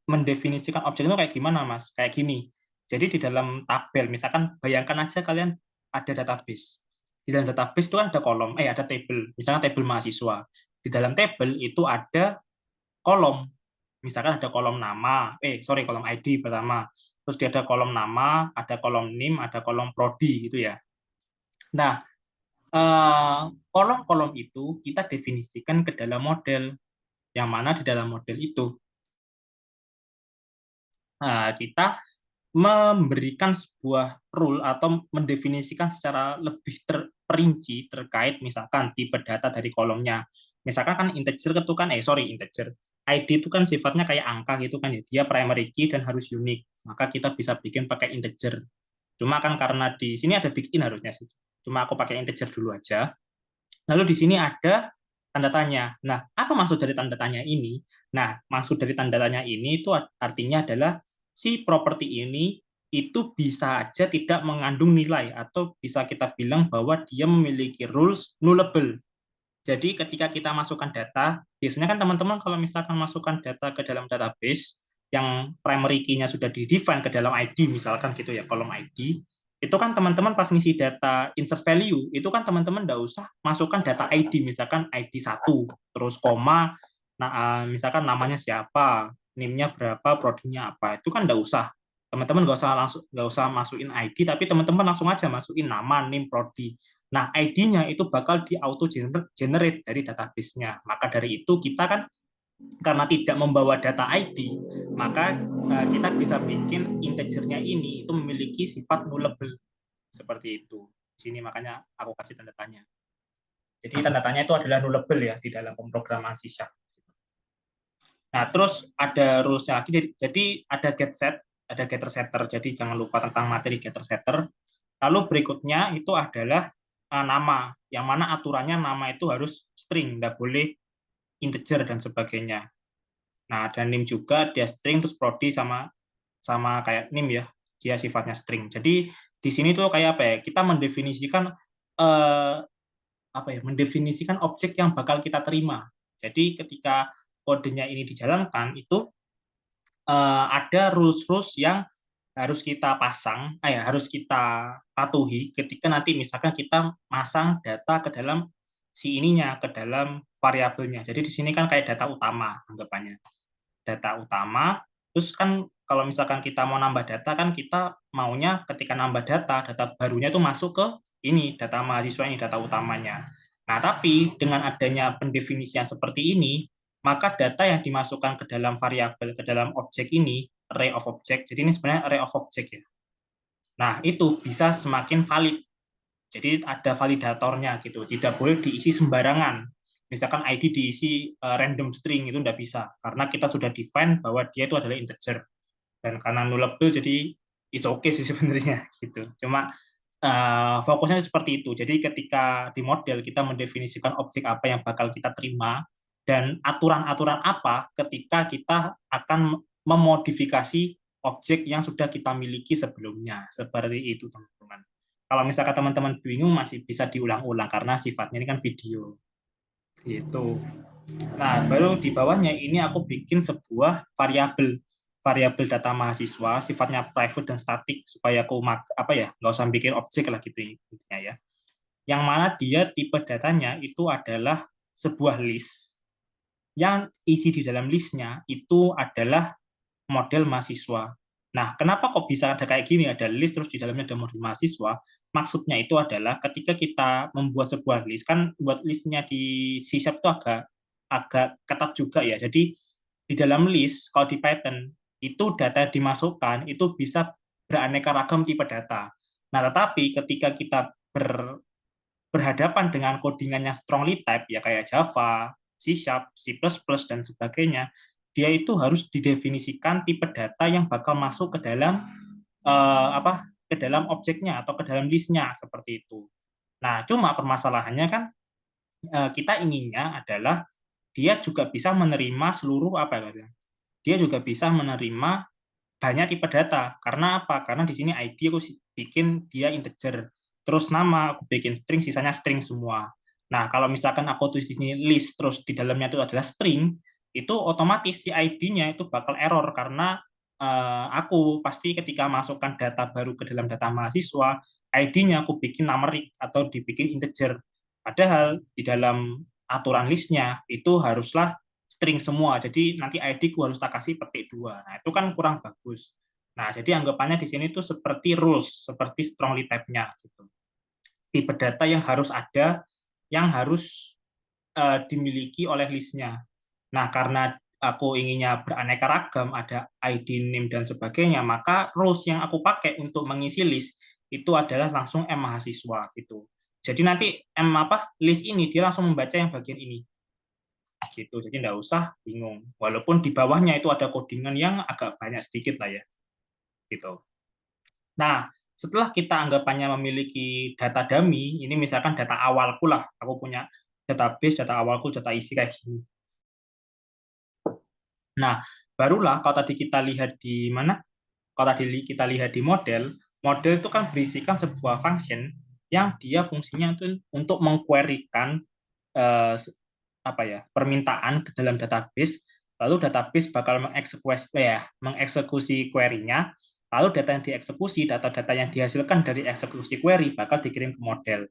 mendefinisikan objek itu kayak gimana, Mas? Kayak gini. Jadi di dalam tabel, misalkan bayangkan aja kalian ada database. Di dalam database itu kan ada kolom, ada table. Misalnya table mahasiswa. Di dalam table itu ada kolom. Misalkan ada kolom nama, kolom ID pertama. Terus dia ada kolom nama, ada kolom NIM, ada kolom prodi gitu ya. Nah, kolom-kolom itu kita definisikan ke dalam model. Yang mana di dalam model itu kita memberikan sebuah rule atau mendefinisikan secara lebih terperinci terkait misalkan tipe data dari kolomnya. Misalkan kan integer itu kan integer. ID itu kan sifatnya kayak angka gitu kan ya. Dia primary key dan harus unik. Maka kita bisa bikin pakai integer. Cuma kan karena di sini ada big in harusnya sih. Cuma aku pakai integer dulu aja. Lalu di sini ada tanda tanya. Nah, apa maksud dari tanda tanya ini? Nah, maksud dari tanda tanya ini itu artinya adalah si properti ini itu bisa aja tidak mengandung nilai atau bisa kita bilang bahwa dia memiliki rules nullable. Jadi ketika kita masukkan data, biasanya kan teman-teman kalau misalkan masukkan data ke dalam database yang primary key-nya sudah di-define ke dalam ID misalkan gitu ya, kolom ID, itu kan teman-teman pas ngisi data insert value, itu kan teman-teman nggak usah masukkan data ID, misalkan ID 1, terus koma, nah, misalkan namanya siapa, NIM-nya berapa, prodinya apa, itu kan nggak usah. Teman-teman nggak usah masukin ID, tapi teman-teman langsung aja masukin nama, NIM, prodi. Nah, ID-nya itu bakal di auto generate dari database-nya. Maka dari itu kita kan karena tidak membawa data ID, maka kita bisa bikin integernya ini itu memiliki sifat nullable seperti itu. Di sini makanya aku kasih tanda tanya. Jadi tanda tanya itu adalah nullable ya di dalam pemrograman C#. Nah, terus ada rules-nya lagi. Jadi ada get set, ada getter setter. Jadi jangan lupa tentang materi getter setter. Lalu berikutnya itu adalah nama, yang mana aturannya nama itu harus string, tidak boleh integer dan sebagainya. Nah, ada NIM juga, dia string, terus prodi sama sama kayak NIM ya, dia sifatnya string. Jadi di sini tuh kayak apa ya? Kita mendefinisikan mendefinisikan objek yang bakal kita terima. Jadi ketika kodenya ini dijalankan itu ada rules-rules yang harus kita pasang, harus kita patuhi ketika nanti misalkan kita masang data ke dalam si ininya, ke dalam variabelnya. Jadi di sini kan kayak data utama anggapannya. Data utama, terus kan kalau misalkan kita mau nambah data kan kita maunya ketika nambah data barunya itu masuk ke ini, data mahasiswa ini, data utamanya. Nah, tapi dengan adanya pendefinisian seperti ini, maka data yang dimasukkan ke dalam variabel, ke dalam objek ini, array of object, jadi ini sebenarnya array of object ya. Nah, itu bisa semakin valid. Jadi ada validatornya gitu, tidak boleh diisi sembarangan. misalkan ID diisi random string, itu nggak bisa karena kita sudah define bahwa dia itu adalah integer, dan karena nullable jadi is okay sih sebenarnya gitu. Cuma fokusnya seperti itu. Jadi ketika di model kita mendefinisikan objek apa yang bakal kita terima dan aturan-aturan apa ketika kita akan memodifikasi objek yang sudah kita miliki sebelumnya. Seperti itu, teman-teman. Kalau misalkan teman-teman bingung, masih bisa diulang-ulang karena sifatnya ini kan video. Gitu. Nah, baru di bawahnya ini aku bikin sebuah variabel data mahasiswa, sifatnya private dan static supaya aku apa ya, nggak usah bikin objek lah gitu intinya ya. Yang mana dia tipe datanya itu adalah sebuah list yang isi di dalam listnya itu adalah model mahasiswa. Nah, kenapa kok bisa ada kayak gini, ada list terus di dalamnya ada model mahasiswa? Maksudnya itu adalah ketika kita membuat sebuah list, kan buat listnya di C# itu agak agak ketat juga ya. Jadi di dalam list kalau di Python itu data yang dimasukkan itu bisa beraneka ragam tipe data. Nah, tetapi ketika kita berhadapan dengan codingan yang strongly type ya kayak Java, C#, C++, dan sebagainya, dia itu harus didefinisikan tipe data yang bakal masuk ke dalam ke dalam objeknya atau ke dalam listnya seperti itu. Nah, cuma permasalahannya kan kita inginnya adalah dia juga bisa menerima seluruh apa ya? Dia juga bisa menerima banyak tipe data. Karena apa? Karena di sini ID aku bikin dia integer. Terus nama aku bikin string, sisanya string semua. Nah, kalau misalkan aku tulis di sini list, terus di dalamnya itu adalah string, itu otomatis si ID-nya itu bakal error karena aku pasti ketika masukkan data baru ke dalam data mahasiswa, ID-nya aku bikin numerik atau dibikin integer. Padahal di dalam aturan listnya itu haruslah string semua. Jadi nanti ID ku harus tak kasih petik 2. Nah, itu kan kurang bagus. Nah, jadi anggapannya di sini tuh seperti rules, seperti strongly type-nya gitu. Tipe data yang harus ada, yang harus dimiliki oleh listnya. Nah, karena aku inginnya beraneka ragam, ada ID, name, dan sebagainya, maka rules yang aku pakai untuk mengisi list itu adalah langsung M mahasiswa gitu. Jadi nanti M apa list ini dia langsung membaca yang bagian ini gitu. Jadi nggak usah bingung. Walaupun di bawahnya itu ada codingan yang agak banyak sedikit lah ya gitu. Nah, setelah kita anggapannya memiliki data dummy, ini misalkan data awalku lah, aku punya database, data awalku, data isi kayak gini. Nah, barulah kalau tadi kita lihat di mana? Kalau tadi kita lihat di model, model itu kan berisikan sebuah function yang dia fungsinya itu untuk mengquerykan eh, apa ya permintaan ke dalam database, lalu database bakal mengeksekusi query-nya, lalu data yang dieksekusi, data-data yang dihasilkan dari eksekusi query bakal dikirim ke model.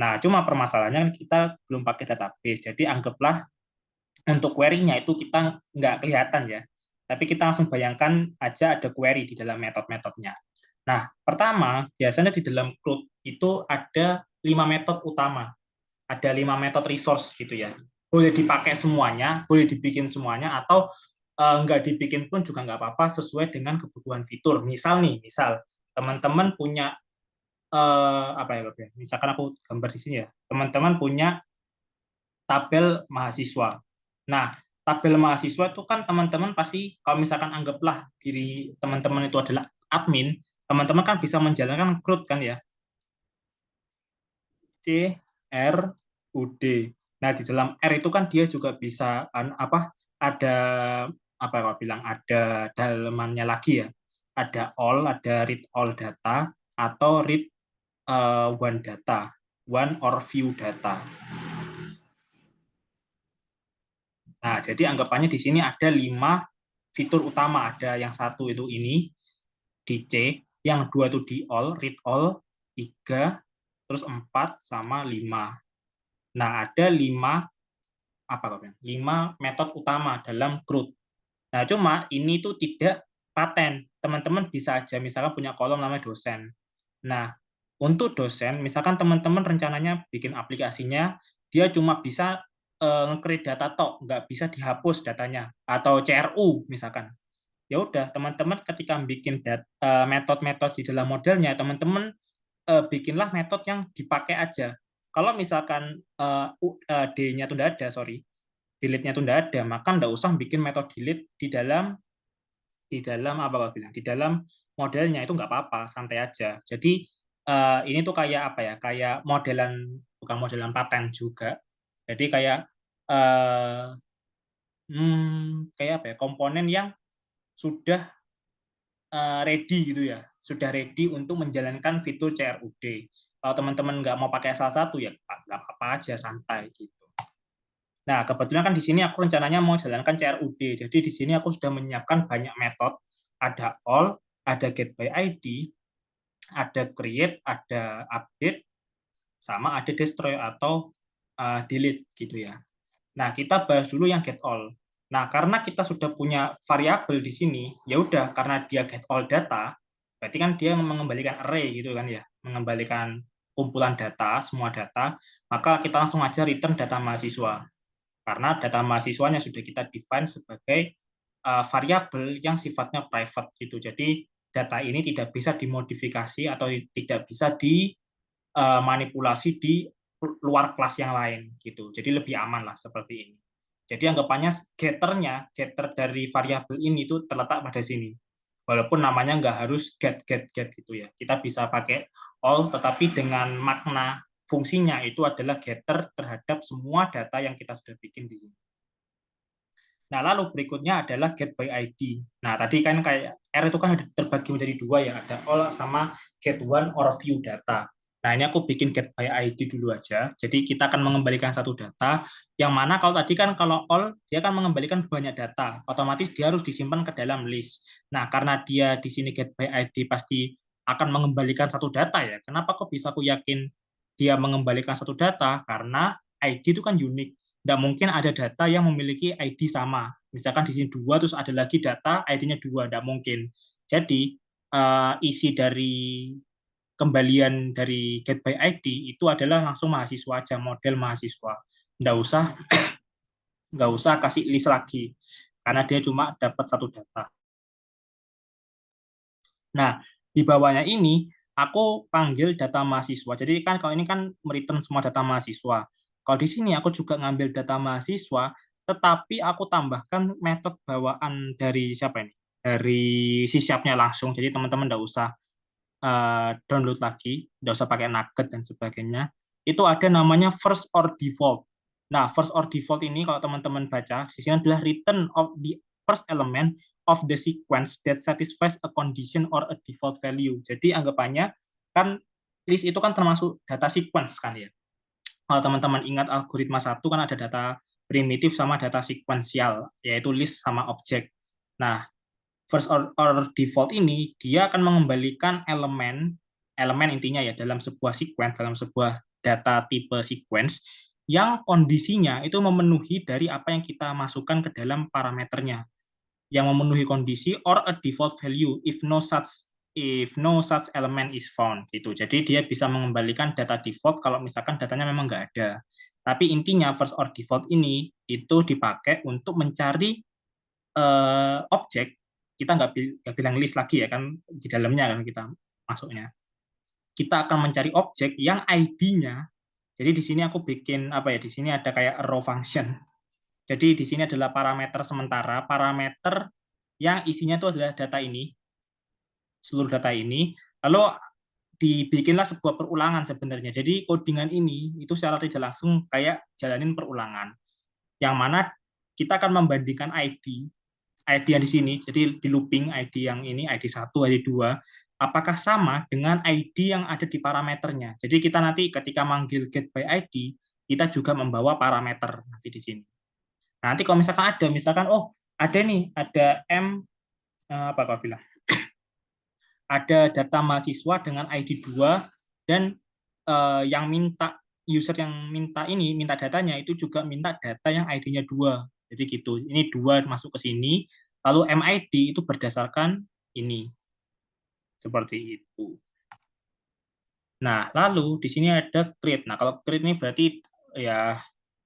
Nah, cuma permasalahannya kita belum pakai database, jadi anggaplah untuk query-nya itu kita nggak kelihatan ya, tapi kita langsung bayangkan aja ada query di dalam metode-metodenya. Nah, pertama, biasanya di dalam CRUD itu ada 5 metode utama, ada 5 metode resource gitu ya. Boleh dipakai semuanya, boleh dibikin semuanya, atau nggak dibikin pun juga nggak apa-apa sesuai dengan kebutuhan fitur. Misal nih, misal teman-teman punya apa ya, misalkan aku gambar di sini ya, teman-teman punya tabel mahasiswa. Nah, tabel mahasiswa itu kan teman-teman pasti kalau misalkan anggaplah diri teman-teman itu adalah admin, teman-teman kan bisa menjalankan CRUD kan ya. C R U D. Nah, di dalam R itu kan dia juga bisa apa ada apa kalau bilang ada dalemannya lagi ya. Ada all, ada read all data atau read one data, one or few data. Nah, jadi anggapannya di sini ada 5 fitur utama. Ada yang satu itu ini, di C, yang dua itu di all, read all, 3, terus 4, sama 5. Nah, ada 5 apa kok 5 metode utama dalam CRUD. Nah, cuma ini tuh tidak paten. Teman-teman bisa aja misalkan punya kolom namanya dosen. Nah, untuk dosen, misalkan teman-teman rencananya bikin aplikasinya, dia cuma bisa nge-create data tok, nggak bisa dihapus datanya, atau CRU misalkan. Ya udah, teman-teman ketika bikin metode-metode di dalam modelnya, teman-teman bikinlah metode yang dipakai aja. Kalau misalkan D-nya itu tidak ada, sorry, delete-nya itu tidak ada, maka tidak usah bikin metode delete di dalam apa kalau bilang di dalam modelnya itu nggak apa-apa, santai aja. Jadi ini tuh kayak apa ya? Kayak modelan, bukan modelan paten juga. Jadi kayak eh, kayak apa ya? Komponen yang sudah ready gitu ya, sudah ready untuk menjalankan fitur CRUD. Kalau teman-teman nggak mau pakai salah satu ya nggak apa-apa aja, santai gitu. Nah, kebetulan kan di sini aku rencananya mau jalankan CRUD. Jadi di sini aku sudah menyiapkan banyak metode. Ada all, ada get by ID, ada create, ada update, sama ada destroy atau delete gitu ya. Nah, kita bahas dulu yang get all. Nah, karena kita sudah punya variabel di sini, ya udah karena dia get all data, berarti kan dia mengembalikan array gitu kan ya, mengembalikan kumpulan data, semua data, maka kita langsung aja return data mahasiswa. Karena data mahasiswanya sudah kita define sebagai variabel yang sifatnya private gitu. Jadi data ini tidak bisa dimodifikasi atau tidak bisa dimanipulasi di luar kelas yang lain gitu. Jadi lebih aman lah seperti ini. Jadi anggapannya getter dari variabel ini itu terletak pada sini. Walaupun namanya nggak harus get gitu ya. Kita bisa pakai all, tetapi dengan makna fungsinya itu adalah getter terhadap semua data yang kita sudah bikin di sini. Nah, lalu berikutnya adalah get by ID. Nah, tadi kan kayak R itu kan terbagi menjadi dua ya, ada all sama get one or view data. Nah, ini aku bikin get by ID dulu aja. Jadi kita akan mengembalikan satu data, yang mana kalau tadi kan kalau all, dia akan mengembalikan banyak data. Otomatis dia harus disimpan ke dalam list. Nah, karena dia di sini get by ID pasti akan mengembalikan satu data ya. Kenapa kok bisa aku yakin dia mengembalikan satu data? Karena ID itu kan unik. Tidak mungkin ada data yang memiliki ID sama. Misalkan di sini dua, terus ada lagi data ID-nya dua, tidak mungkin. Jadi isi dari kembalian dari get by ID itu adalah langsung mahasiswa aja, model mahasiswa. Nggak usah kasih list lagi, karena dia cuma dapat satu data. Nah, di bawahnya ini aku panggil data mahasiswa. Jadi kan kalau ini kan mereturn semua data mahasiswa. Kalau di sini aku juga ngambil data mahasiswa, tetapi aku tambahkan metode bawaan dari siapa ini? Dari sysapnya langsung. Jadi teman-teman nggak usah download lagi, nggak usah pakai nugget dan sebagainya. Itu ada namanya first or default. Nah, first or default ini kalau teman-teman baca, di sini adalah return of the first element of the sequence that satisfies a condition or a default value. Jadi anggapannya kan list itu kan termasuk data sequence kan ya. Kalau teman-teman ingat algoritma satu kan ada data primitif sama data sekuensial, yaitu list sama objek. Nah, first or default ini dia akan mengembalikan elemen intinya ya dalam sebuah sequence, dalam sebuah data tipe sequence yang kondisinya itu memenuhi dari apa yang kita masukkan ke dalam parameternya, yang memenuhi kondisi or a default value if no such element is found gitu. Jadi dia bisa mengembalikan data default kalau misalkan datanya memang nggak ada. Tapi intinya first or default ini itu dipakai untuk mencari objek. Kita nggak bilang list lagi ya kan, di dalamnya kan kita masuknya. Kita akan mencari objek yang ID-nya. Jadi di sini aku bikin apa ya? Di sini ada kayak row function. Jadi di sini adalah parameter sementara, parameter yang isinya itu adalah data ini, seluruh data ini. Lalu dibikinlah sebuah perulangan sebenarnya. Jadi codingan ini itu secara tidak langsung kayak jalanin perulangan. Yang mana kita akan membandingkan ID yang di sini, jadi di looping ID yang ini, ID 1, ID 2, apakah sama dengan ID yang ada di parameternya. Jadi kita nanti ketika manggil get by ID, kita juga membawa parameter nanti di sini. Nanti kalau misalkan ada, misalkan, oh ada nih, ada apa kau bilang, ada data mahasiswa dengan ID 2, dan yang minta, user yang minta datanya itu juga minta data yang ID-nya 2. Jadi gitu, ini 2 masuk ke sini, lalu MID itu berdasarkan ini. Seperti itu. Nah, lalu di sini ada create. Nah, kalau create ini berarti ya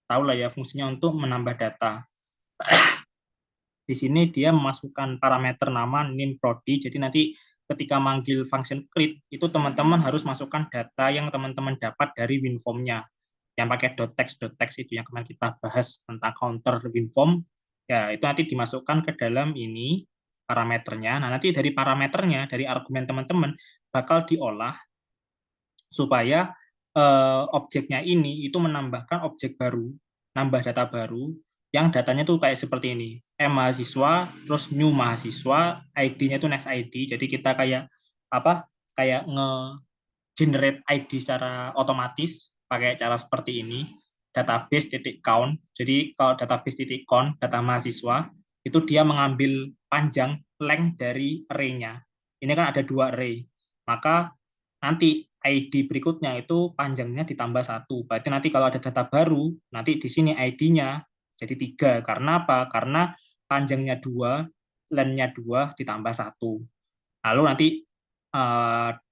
tahu lah ya fungsinya untuk menambah data. Di sini dia memasukkan parameter nama name prodi. Jadi nanti ketika manggil function create itu teman-teman harus masukkan data yang teman-teman dapat dari WinForm-nya. yang pakai .text itu yang kemarin kita bahas tentang counter WinForm, ya itu nanti dimasukkan ke dalam ini parameternya. Nah, nanti dari parameternya, dari argumen teman-teman, bakal diolah supaya objeknya ini itu menambahkan objek baru, nambah data baru, yang datanya tuh kayak seperti ini. M mahasiswa, terus new mahasiswa, ID-nya itu next ID. Jadi kita kayak apa? Kayak generate ID secara otomatis pakai cara seperti ini, database titik count. Jadi kalau database titik count data mahasiswa itu dia mengambil panjang length dari array-nya. Ini kan ada 2 array, maka nanti ID berikutnya itu panjangnya ditambah 1. Berarti nanti kalau ada data baru, nanti di sini ID-nya jadi 3. Karena apa? Karena panjangnya 2, length-nya 2 ditambah 1. Lalu nanti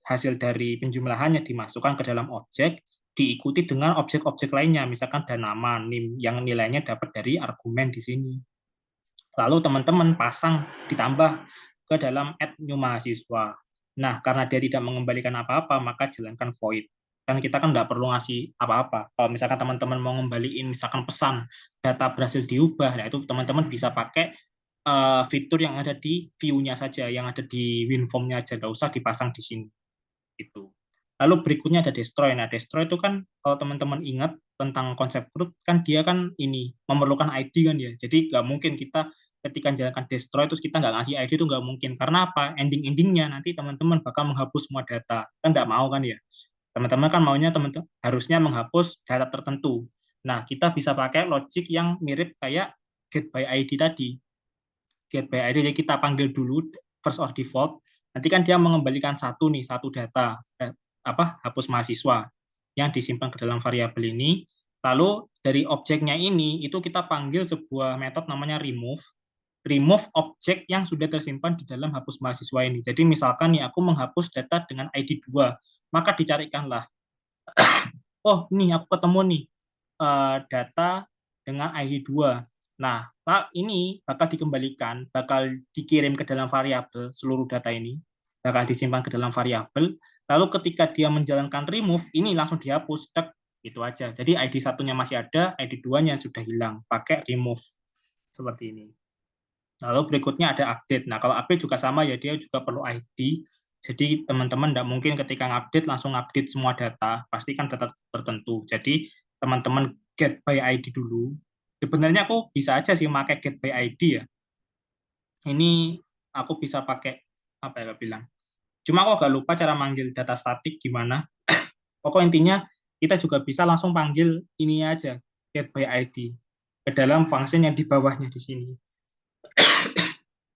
hasil dari penjumlahannya dimasukkan ke dalam objek, diikuti dengan objek-objek lainnya, misalkan dan nama, NIM, yang nilainya dapat dari argumen di sini. Lalu teman-teman pasang ditambah ke dalam add new mahasiswa. Nah, karena dia tidak mengembalikan apa-apa, maka jalankan void. Kan kita kan nggak perlu ngasih apa-apa. Kalau misalkan teman-teman mau ngembaliin, misalkan pesan, data berhasil diubah, nah itu teman-teman bisa pakai fitur yang ada di view-nya saja, yang ada di WinForm-nya aja, nggak usah dipasang di sini. Itu. Lalu berikutnya ada destroy. Nah, destroy itu kan kalau teman-teman ingat tentang konsep root, kan dia kan ini memerlukan ID kan ya. Jadi nggak mungkin kita ketika menjalankan destroy terus kita nggak ngasih ID itu nggak mungkin. Karena apa? Ending-endingnya nanti teman-teman bakal menghapus semua data. Kan nggak mau kan ya. Teman-teman kan maunya teman-teman harusnya menghapus data tertentu. Nah, kita bisa pakai logic yang mirip kayak get by ID tadi. Get by ID, jadi kita panggil dulu first or default. Nanti kan dia mengembalikan satu data, hapus mahasiswa yang disimpan ke dalam variabel ini. Lalu dari objeknya ini itu kita panggil sebuah metode namanya remove objek yang sudah tersimpan di dalam hapus mahasiswa ini. Jadi misalkan nih aku menghapus data dengan ID 2, maka dicarikanlah, oh nih aku ketemu nih data dengan ID 2. Nah, ini bakal dikembalikan, bakal dikirim ke dalam variabel seluruh data ini, bakal disimpan ke dalam variabel. Lalu ketika dia menjalankan remove, ini langsung dihapus, tek, gitu aja. Jadi ID satunya masih ada, ID 2-nya sudah hilang, pakai remove seperti ini. Lalu berikutnya ada update. Nah, kalau update juga sama ya, dia juga perlu ID. Jadi teman-teman tidak mungkin ketika update langsung update semua data, pasti kan data tertentu. Jadi teman-teman get by ID dulu. Sebenarnya aku bisa aja sih pakai get by ID ya. Ini aku bisa pakai apa ya bilang. Cuma aku agak lupa cara manggil data statik gimana. Pokok intinya kita juga bisa langsung panggil ini aja, get by ID ke dalam function yang di bawahnya di sini.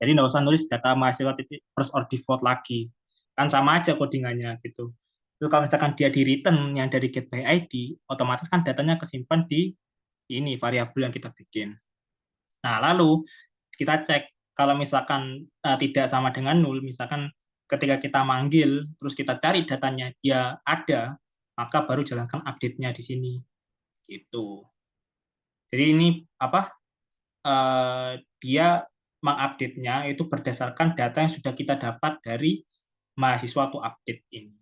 Jadi nggak usah nulis data mahasiswa titik first or default lagi. Kan sama aja codingannya gitu. Terus kalau misalkan dia di return yang dari get by ID, otomatis kan datanya kesimpan di ini variabel yang kita bikin. Nah, lalu kita cek kalau misalkan tidak sama dengan nol, misalkan ketika kita manggil terus kita cari datanya dia ada, maka baru jalankan update-nya di sini. Gitu. Jadi ini apa? Dia mengupdate-nya itu berdasarkan data yang sudah kita dapat dari mahasiswa to update ini.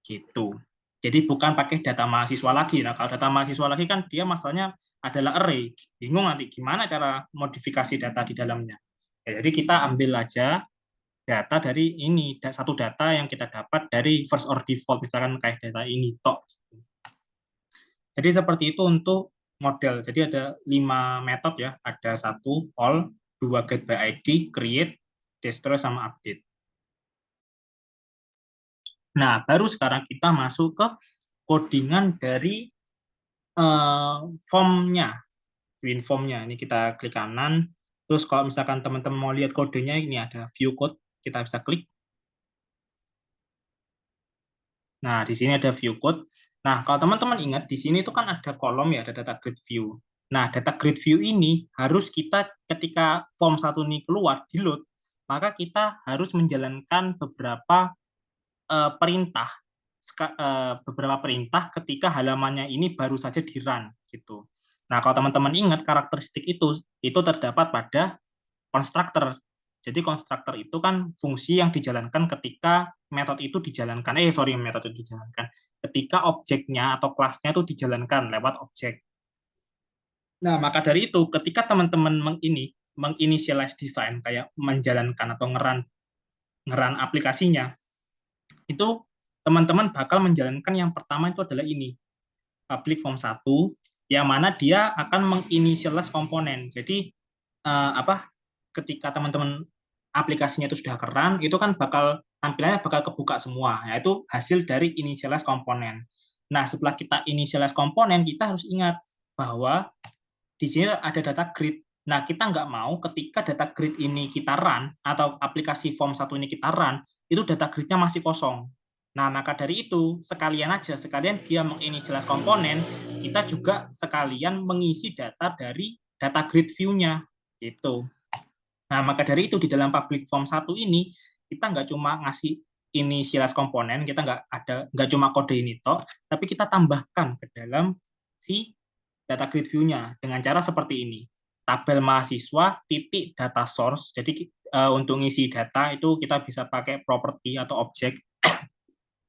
Gitu. Jadi bukan pakai data mahasiswa lagi. Nah, kalau data mahasiswa lagi kan dia masalahnya adalah array. Bingung nanti gimana cara modifikasi data di dalamnya. Ya, jadi kita ambil aja data dari ini, satu data yang kita dapat dari first or default, misalkan kayak data ini, tok. Jadi seperti itu untuk model. Jadi ada 5 metode ya. Ada 1, all, 2, get by ID, create, destroy, sama update. Nah, baru sekarang kita masuk ke codingan dari form-nya, WinForm-nya. Ini kita klik kanan. Terus kalau misalkan teman-teman mau lihat kodenya, ini ada view code. Kita bisa klik. Nah, di sini ada view code. Nah, kalau teman-teman ingat, di sini itu kan ada kolom ya, ada data grid view. Nah, data grid view ini harus kita ketika form 1 ini keluar, di load, maka kita harus menjalankan perintah beberapa perintah ketika halamannya ini baru saja di run gitu. Nah, kalau teman-teman ingat karakteristik itu terdapat pada constructor. Jadi konstruktor itu kan fungsi yang dijalankan ketika metode itu dijalankan. Metode itu dijalankan. Ketika objeknya atau kelasnya itu dijalankan lewat objek. Nah, maka dari itu, ketika teman-teman menginisialize desain, kayak menjalankan atau ngeran aplikasinya, itu teman-teman bakal menjalankan yang pertama itu adalah ini, public form 1, yang mana dia akan menginisialize komponen. Jadi, ketika teman-teman aplikasinya itu sudah keren, itu kan tampilannya bakal kebuka semua, yaitu hasil dari initialize komponen. Nah, setelah kita initialize komponen, kita harus ingat bahwa di sini ada data grid. Nah, kita nggak mau ketika data grid ini kita run, atau aplikasi form 1 ini kita run, itu data gridnya masih kosong. Nah, maka dari itu, sekalian dia menginisialize komponen, kita juga sekalian mengisi data dari data grid view-nya. Gitu. Nah, maka dari itu, di dalam public form 1 ini, kita nggak cuma ngasih inisialize komponen, kita nggak cuma kode ini toh, tapi kita tambahkan ke dalam si data grid view-nya dengan cara seperti ini. Tabel mahasiswa titik data source. Jadi untuk ngisi data itu kita bisa pakai property atau objek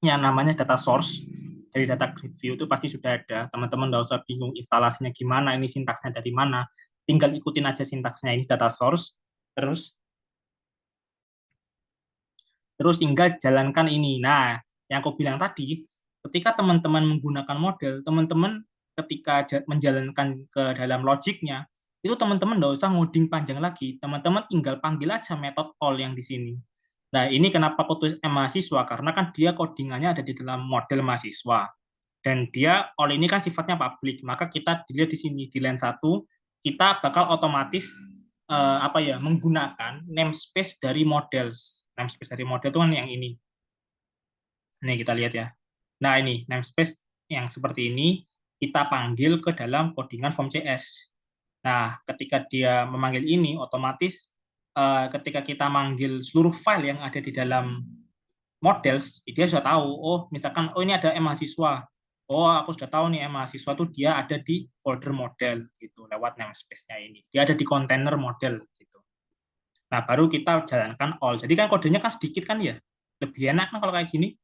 yang namanya data source. Dari data grid view itu pasti sudah ada. Teman-teman nggak usah bingung instalasinya gimana, ini sintaksnya dari mana. Tinggal ikutin aja sintaksnya, ini data source. Terus tinggal jalankan ini. Nah, yang aku bilang tadi, ketika teman-teman menggunakan model, teman-teman ketika menjalankan ke dalam logiknya, itu teman-teman nggak usah ngoding panjang lagi. Teman-teman tinggal panggil aja metode all yang di sini. Nah, ini kenapa aku tulis mahasiswa, karena kan dia codingannya ada di dalam model mahasiswa. Dan dia all ini kan sifatnya public, maka kita dilihat di sini di line 1, kita bakal otomatis menggunakan namespace dari models. Namespace dari model itu kan yang ini. Ini kita lihat ya. Nah, ini namespace yang seperti ini kita panggil ke dalam codingan form CS. Nah, ketika dia memanggil ini, otomatis ketika kita manggil seluruh file yang ada di dalam models, dia sudah tahu, misalkan, ini ada mahasiswa. Aku sudah tahu nih, mahasiswa tuh dia ada di folder model, gitu, lewat namespace-nya ini. Dia ada di container model, gitu. Nah, baru kita jalankan all. Jadi kan kodenya kan sedikit kan ya. Lebih enak kan kalau kayak gini.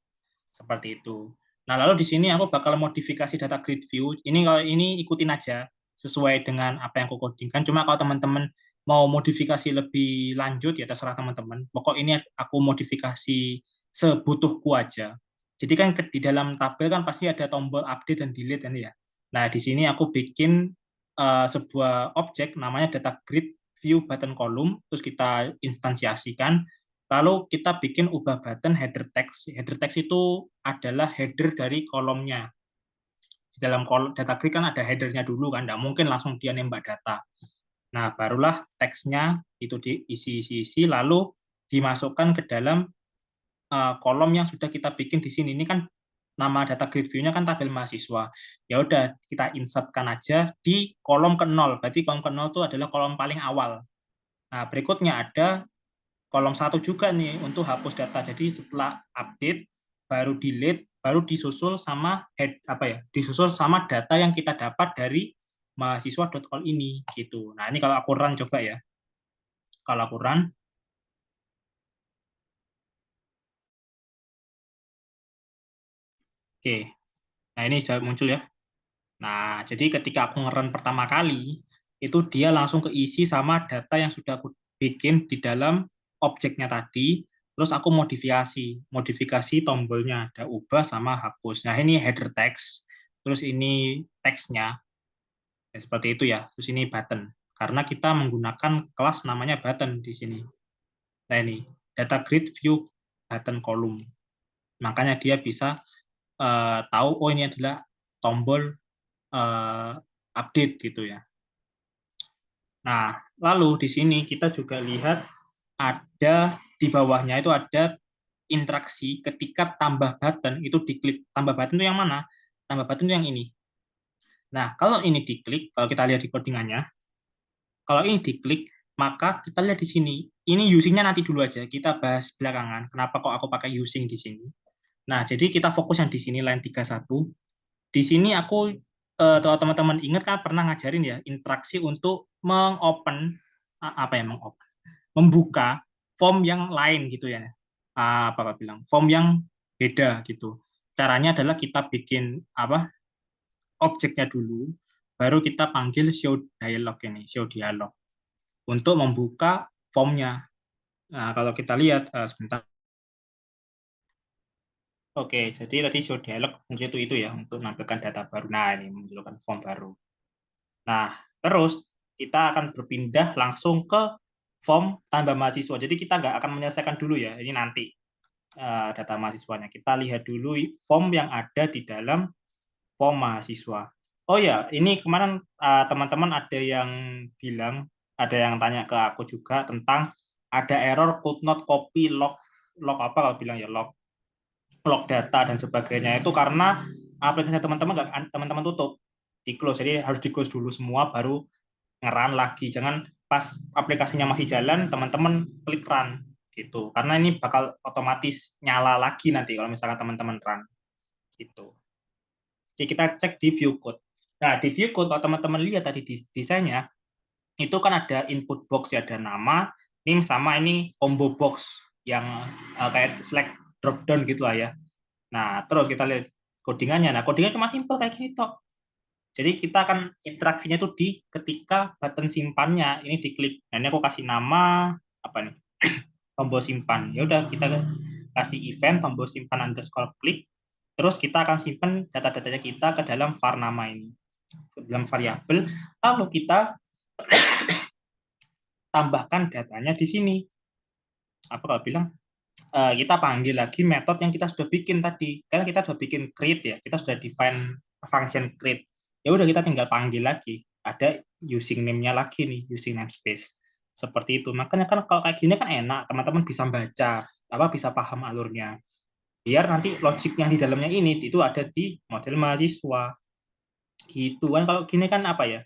Seperti itu. Nah, lalu di sini aku bakal modifikasi data grid view. Kalau ini ikutin aja sesuai dengan apa yang aku codingkan. Cuma kalau teman-teman mau modifikasi lebih lanjut ya terserah teman-teman. Pokok ini aku modifikasi sebutuhku aja. Jadi kan di dalam tabel kan pasti ada tombol update dan delete kan ya. Nah, di sini aku bikin sebuah objek namanya data grid view button column, terus kita instansiasikan. Lalu kita bikin ubah button header text. Header text itu adalah header dari kolomnya. Di dalam kolom data grid kan ada headernya dulu kan, nggak mungkin langsung dia nembak data. Nah, barulah teksnya itu diisi-isi, lalu dimasukkan ke dalam kolom yang sudah kita bikin di sini. Ini kan nama data grid view-nya kan tabel mahasiswa. Ya udah, kita insertkan aja di kolom ke-0. Berarti kolom ke-0 itu adalah kolom paling awal. Nah, berikutnya ada kolom 1 juga nih untuk hapus data. Jadi setelah update, baru delete, baru disusul sama disusul sama data yang kita dapat dari mahasiswa.all ini gitu. Nah, ini kalau aku run coba ya. Kalau aku run, oke. Nah, ini sudah muncul ya. Nah, jadi ketika aku nge-run pertama kali, itu dia langsung keisi sama data yang sudah aku bikin di dalam objeknya tadi, terus aku modifikasi tombolnya, ada ubah sama hapus. Nah, ini header text, terus ini teksnya, ya, seperti itu ya, terus ini button. Karena kita menggunakan kelas namanya button di sini. Nah, ini, data grid view button column. Makanya dia bisa tahu, ini adalah tombol update gitu ya. Nah, lalu di sini kita juga lihat ada di bawahnya itu ada interaksi ketika tambah button itu diklik. Tambah button itu yang mana? Tambah button itu yang ini. Nah, kalau ini diklik, kalau kita lihat di codingannya, kalau ini diklik, maka kita lihat di sini. Ini using-nya nanti dulu aja, kita bahas belakangan. Kenapa kok aku pakai using di sini? Nah, jadi kita fokus yang di sini line 31. Di sini aku kalau teman-teman ingat kan pernah ngajarin ya interaksi untuk mengopen membuka form yang lain gitu ya. Apa Pak bilang? Form yang beda gitu. Caranya adalah kita bikin objeknya dulu, baru kita panggil show dialog ini, show dialog untuk membuka formnya. Nah, kalau kita lihat sebentar. Oke, jadi tadi show dialog fungsi itu ya untuk menampilkan data baru. Nah, ini menunjukkan form baru. Nah, terus kita akan berpindah langsung ke form tambah mahasiswa. Jadi kita nggak akan menyelesaikan dulu ya, ini nanti data mahasiswanya. Kita lihat dulu form yang ada di dalam form mahasiswa. Oh ya, ini kemarin teman-teman ada yang bilang, ada yang tanya ke aku juga tentang ada error could not copy log apa kalau bilang ya log data dan sebagainya itu karena aplikasi teman-teman nggak teman-teman tutup di close, jadi harus di close dulu semua baru ngeran lagi. Jangan pas aplikasinya masih jalan teman-teman klik run gitu, karena ini bakal otomatis nyala lagi nanti kalau misalkan teman-teman run gitu. Jadi kita cek di view code. Nah, di view code kalau teman-teman lihat tadi di desainnya itu kan ada input box ya, ada nama, name sama ini combo box yang kayak select drop down gitu lah ya. Nah, terus kita lihat codingannya. Nah, codingnya cuma simple kayak gini toh. Jadi kita akan interaksinya itu di ketika button simpannya ini diklik. Nah, ini aku kasih nama apa nih? Tombol simpan. Ya udah kita kasih event tombol simpan underscore klik. Terus kita akan simpan data-datanya kita ke dalam var nama ini, ke dalam variabel. Lalu kita tambahkan datanya di sini. Apa kalau bilang kita panggil lagi metode yang kita sudah bikin tadi. Kan kita sudah bikin create ya, kita sudah define function create. Ya udah kita tinggal panggil lagi. Ada using name-nya lagi nih, using namespace. Seperti itu. Makanya kan kalau kayak gini kan enak, teman-teman bisa baca, bisa paham alurnya. Biar nanti logik yang di dalamnya ini itu ada di model mahasiswa. Gitu kan, kalau gini kan apa ya?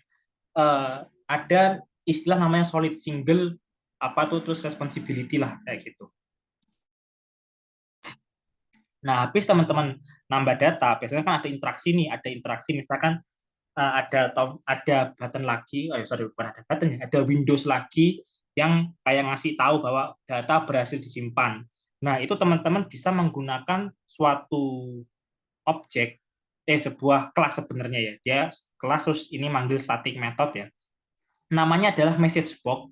Ada istilah namanya solid single apa tuh terus responsibility lah kayak gitu. Nah, habis teman-teman nambah data, biasanya kan ada interaksi nih, ada interaksi misalkan ada button lagi, sorry bukan ada button ya, ada Windows lagi yang kayak ngasih tahu bahwa data berhasil disimpan. Nah, itu teman-teman bisa menggunakan suatu objek, sebuah kelas sebenarnya ya, dia kelas terus ini manggil static method ya. Namanya adalah message box,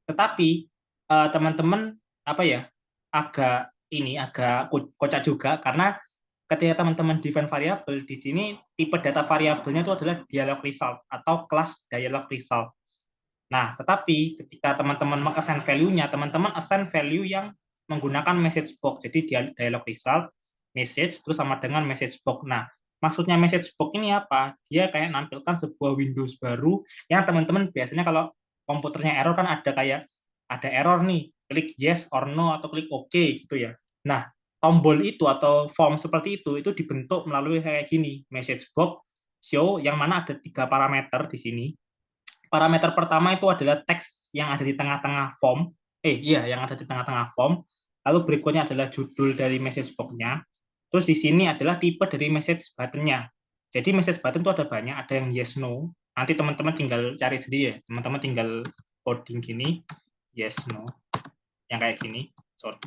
tetapi teman-teman apa ya agak kocak juga karena ketika teman-teman define variabel di sini tipe data variabelnya itu adalah dialog result atau kelas dialog result. Nah, tetapi ketika teman-teman meng-assign value-nya, teman-teman assign value yang menggunakan message box. Jadi dialog result, message, terus sama dengan message box. Nah, maksudnya message box ini apa? Dia kayak nampilkan sebuah Windows baru yang teman-teman biasanya kalau komputernya error kan ada kayak ada error nih, klik yes or no atau klik OK gitu ya. Nah, tombol itu atau form seperti itu dibentuk melalui kayak gini, message box show yang mana ada 3 parameter di sini. Parameter pertama itu adalah teks yang ada di tengah-tengah form. Yang ada di tengah-tengah form. Lalu berikutnya adalah judul dari message box-nya. Terus di sini adalah tipe dari message button-nya. Jadi message button itu ada banyak, ada yang yes no. Nanti teman-teman tinggal cari sendiri ya. Teman-teman tinggal coding gini, yes no. Yang kayak gini. Sorry.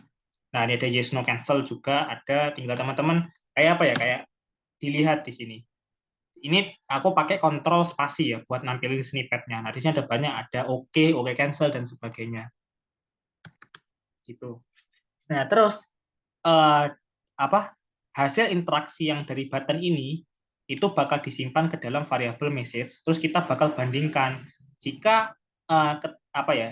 Nah, ini ada yes no cancel juga, ada tinggal teman-teman kayak apa ya? Kayak dilihat di sini. Ini aku pakai kontrol spasi ya buat nampilin snippetnya. Nah, di sini ada banyak, ada OK, OK cancel dan sebagainya. Gitu. Nah, terus eh, hasil interaksi yang dari button ini itu bakal disimpan ke dalam variabel message. Terus kita bakal bandingkan jika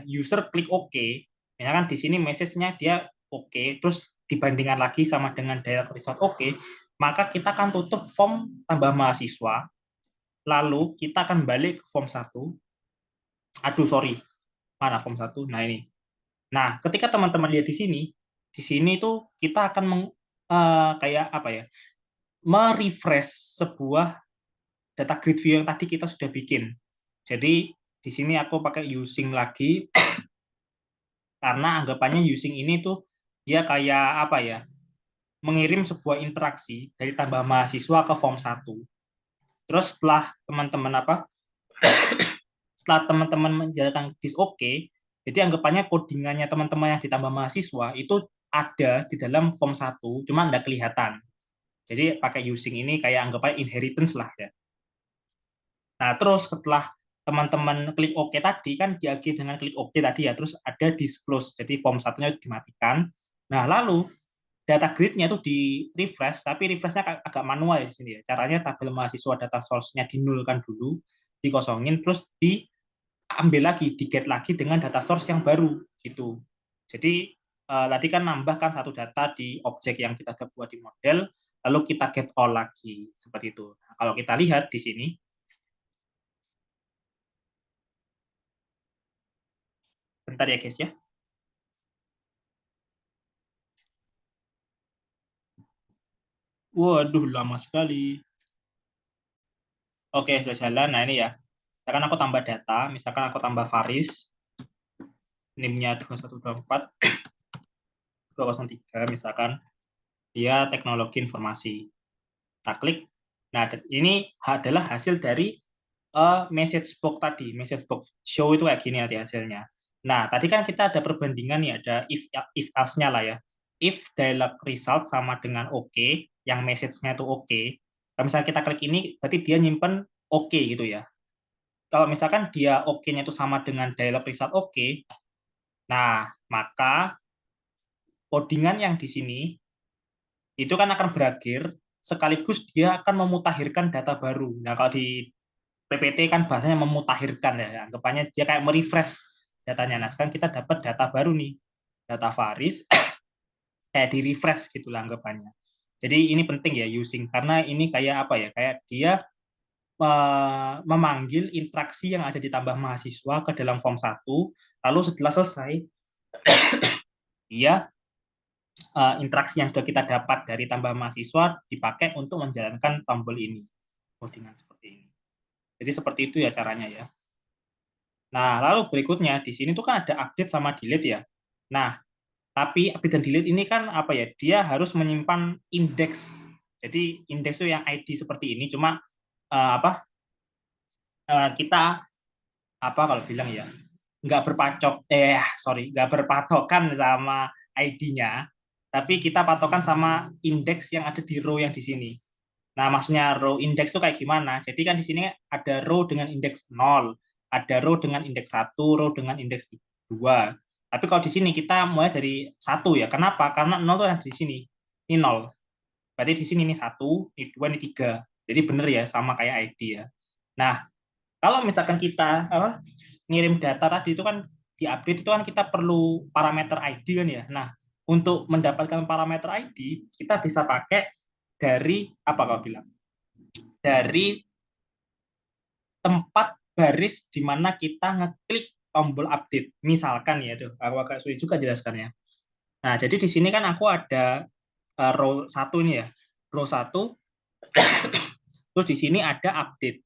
user klik OK, misalkan di sini message-nya dia OK, terus dibandingkan lagi sama dengan dialog result OK, maka kita akan tutup form tambah mahasiswa. Lalu kita akan balik ke form 1. Aduh, sorry. Mana form 1? Nah, ini. Nah, ketika teman-teman lihat di sini tuh kita akan kayak apa ya? Merefresh sebuah data grid view yang tadi kita sudah bikin. Jadi, di sini aku pakai using lagi karena anggapannya using ini tuh dia kayak apa ya? Mengirim sebuah interaksi dari tambah mahasiswa ke form 1. Terus setelah teman-teman menjalankan this OK, Jadi anggapannya codingannya teman-teman yang ditambah mahasiswa itu ada di dalam form 1, cuma nggak kelihatan. Jadi pakai using ini kayak anggap aja inheritance lah ya. Nah, terus setelah teman-teman klik OK tadi, kan diakhiri dengan klik OK tadi ya, terus ada disclose, jadi form satunya dimatikan. Nah, lalu data grid-nya itu di refresh, tapi refresh-nya agak manual ya di sini ya. Caranya tabel mahasiswa data source-nya dinulkan dulu, dikosongin, terus diambil lagi, di-get lagi dengan data source yang baru gitu. Jadi tadi kan nambahkan satu data di objek yang kita buat di model, lalu kita get all lagi seperti itu. Nah, kalau kita lihat di sini, bentar ya guys ya. Waduh, lama sekali. Oke, sudah jalan. Nah, ini ya. Misalkan aku tambah data, misalkan aku tambah Faris, NIM-nya 2124, 203, misalkan dia teknologi informasi. Kita klik. Nah, ini adalah hasil dari message box tadi. Message box show itu kayak gini nanti hasilnya. Nah, tadi kan kita ada perbandingan nih, ada if else-nya lah ya. If dialog result sama dengan OK, yang message-nya itu OK. Kalau misalnya kita klik ini, berarti dia nyimpen OK gitu ya. Kalau misalkan dia OK-nya itu sama dengan dialog result OK, nah maka codingan yang di sini itu kan akan berakhir sekaligus dia akan memutakhirkan data baru. Nah, kalau di PPT kan bahasanya memutakhirkan ya, anggapannya dia kayak merefresh datanya. Nah, sekarang kita dapat data baru nih, data Faris, kayak di refresh gitu lah anggapannya. Jadi ini penting ya using, karena ini kayak apa ya, kayak dia memanggil interaksi yang ada di tambah mahasiswa ke dalam form 1, lalu setelah selesai, dia interaksi yang sudah kita dapat dari tambah mahasiswa dipakai untuk menjalankan tombol ini, codingan seperti ini. Jadi seperti itu ya caranya ya. Nah, lalu berikutnya di sini tuh kan ada update sama delete ya. Nah, tapi update dan delete ini kan apa ya? Dia harus menyimpan indeks. Jadi indeks itu yang ID seperti ini, cuma apa? Kita apa kalau bilang ya? Nggak nggak berpatokan sama ID-nya, tapi kita patokan sama indeks yang ada di row yang di sini. Nah, maksudnya row index itu kayak gimana? Jadi kan di sini ada row dengan indeks 0, ada row dengan indeks 1, row dengan indeks 2. Tapi kalau di sini kita mulai dari 1 ya. Kenapa? Karena 0 itu ada di sini. Ini 0. Berarti di sini ini 1, ini 2, ini 3. Jadi benar ya, sama kayak ID ya. Nah, kalau misalkan kita ngirim data tadi itu kan di update itu kan kita perlu parameter ID kan ya. Nah, untuk mendapatkan parameter ID, kita bisa pakai dari apa kau bilang? Dari tempat baris di mana kita ngeklik tombol update. Misalkan ya, tuh, aku agak sulit juga jelaskannya. Nah, jadi di sini kan aku ada row 1 ini ya. Row 1, terus di sini ada update.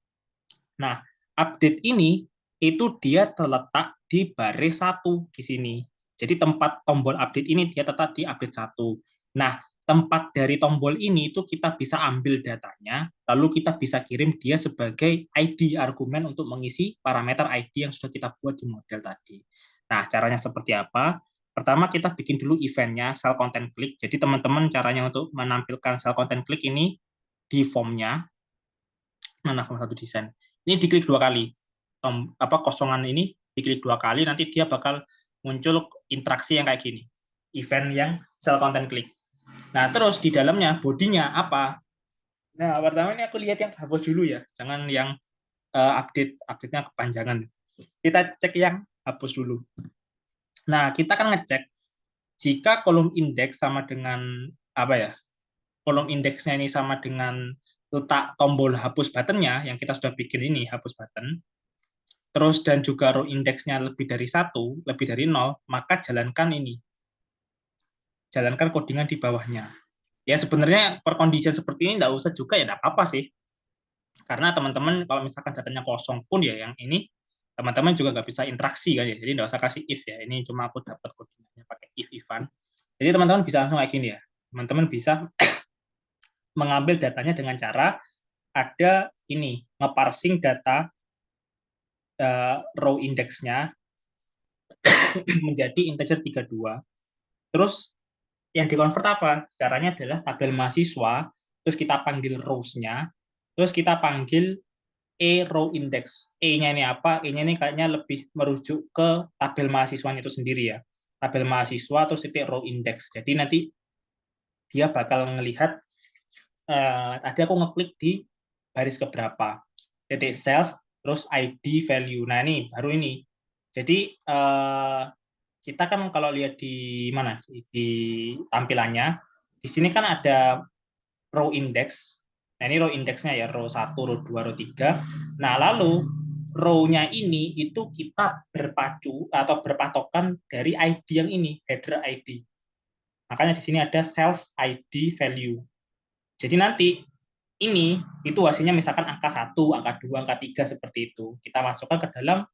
Nah, update ini itu dia terletak di baris 1 di sini. Jadi tempat tombol update ini dia tetap di update 1. Nah, tempat dari tombol ini itu kita bisa ambil datanya, lalu kita bisa kirim dia sebagai ID argumen untuk mengisi parameter ID yang sudah kita buat di model tadi. Nah, caranya seperti apa? Pertama kita bikin dulu eventnya cell content click. Jadi teman-teman caranya untuk menampilkan cell content click ini di formnya, mana form 1 desain. Ini diklik 2 kali. Kosongan ini diklik 2 kali, nanti dia bakal muncul interaksi yang kayak gini. Event yang cell content click. Nah, terus di dalamnya bodinya apa? Nah, pertama ini aku lihat yang hapus dulu ya. Jangan yang update-nya kepanjangan. Kita cek yang hapus dulu. Nah, kita kan ngecek jika kolom indeks sama dengan apa ya? Kolom indeksnya ini sama dengan letak tombol hapus buttonnya yang kita sudah bikin ini hapus button, terus dan juga row indeksnya lebih dari 1, lebih dari 0, maka jalankan codingan di bawahnya. Ya sebenarnya per condition seperti ini nggak usah juga ya, nggak apa-apa sih. Karena teman-teman kalau misalkan datanya kosong pun ya yang ini teman-teman juga nggak bisa interaksi kan ya. Jadi nggak usah kasih if ya. Ini cuma aku dapat codingannya pakai if-ifan. Jadi teman-teman bisa langsung kayak gini ya. Teman-teman bisa mengambil datanya dengan cara ada ini ngeparsing data row indeksnya menjadi integer 32. Terus yang di-convert apa? Caranya adalah tabel mahasiswa, terus kita panggil rows-nya, terus kita panggil row index. E-nya ini apa? E-nya ini kayaknya lebih merujuk ke tabel mahasiswanya itu sendiri ya. Tabel mahasiswa terus titik row index. Jadi nanti dia bakal melihat ada aku ngeklik di baris keberapa. Titik cells terus ID value. Nah, ini baru ini. Jadi kita kan kalau lihat di mana di tampilannya, di sini kan ada row index. Nah, ini row indexnya ya, row 1, row 2, row 3. Nah, lalu row-nya ini itu kita berpacu atau berpatokan dari ID yang ini, header ID. Makanya di sini ada cells ID value. Jadi nanti ini itu hasilnya misalkan angka 1, angka 2, angka 3 seperti itu. Kita masukkan ke dalam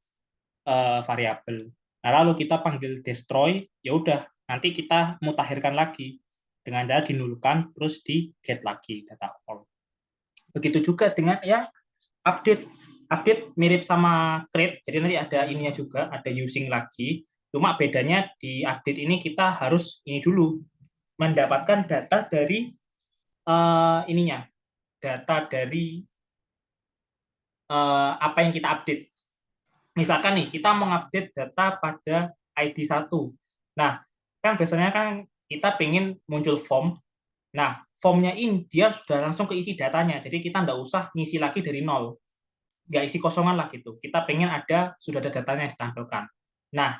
variabel. Nah, lalu kita panggil destroy, ya udah, nanti kita mutakhirkan lagi dengan cara dinulkan terus di get lagi data all. Begitu juga dengan ya update. Update mirip sama create, jadi nanti ada ininya juga, ada using lagi. Cuma bedanya di update ini kita harus ini dulu mendapatkan data dari ininya, data dari apa yang kita update. Misalkan nih, kita mengupdate data pada ID 1. Nah, kan biasanya kan kita pengen muncul form. Nah, formnya ini dia sudah langsung keisi datanya. Jadi kita nggak usah ngisi lagi dari nol. Nggak isi kosongan lah gitu. Kita pengen sudah ada datanya yang ditampilkan. Nah,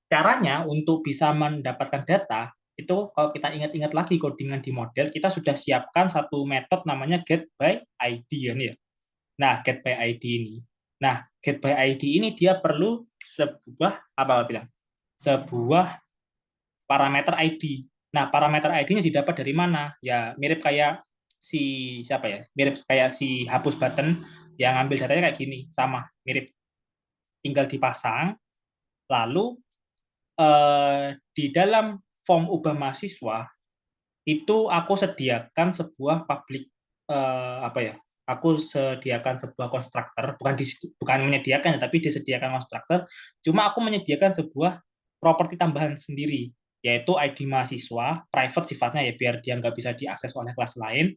caranya untuk bisa mendapatkan data, itu kalau kita ingat-ingat lagi codingan di model, kita sudah siapkan satu metode namanya get by ID ya. Nah, get by ID ini. Nah, get by ID ini dia perlu sebuah apa bilang? Sebuah parameter ID. Nah, parameter ID-nya didapat dari mana? Ya, mirip kayak si siapa ya? Mirip kayak si hapus button yang ambil datanya kayak gini, sama, mirip. Tinggal dipasang, lalu di dalam form ubah mahasiswa itu aku sediakan sebuah public apa ya? Aku sediakan sebuah konstruktor, bukan menyediakan tapi disediakan konstruktor. Cuma aku menyediakan sebuah properti tambahan sendiri, yaitu ID mahasiswa, private sifatnya ya biar dia nggak bisa diakses oleh kelas lain.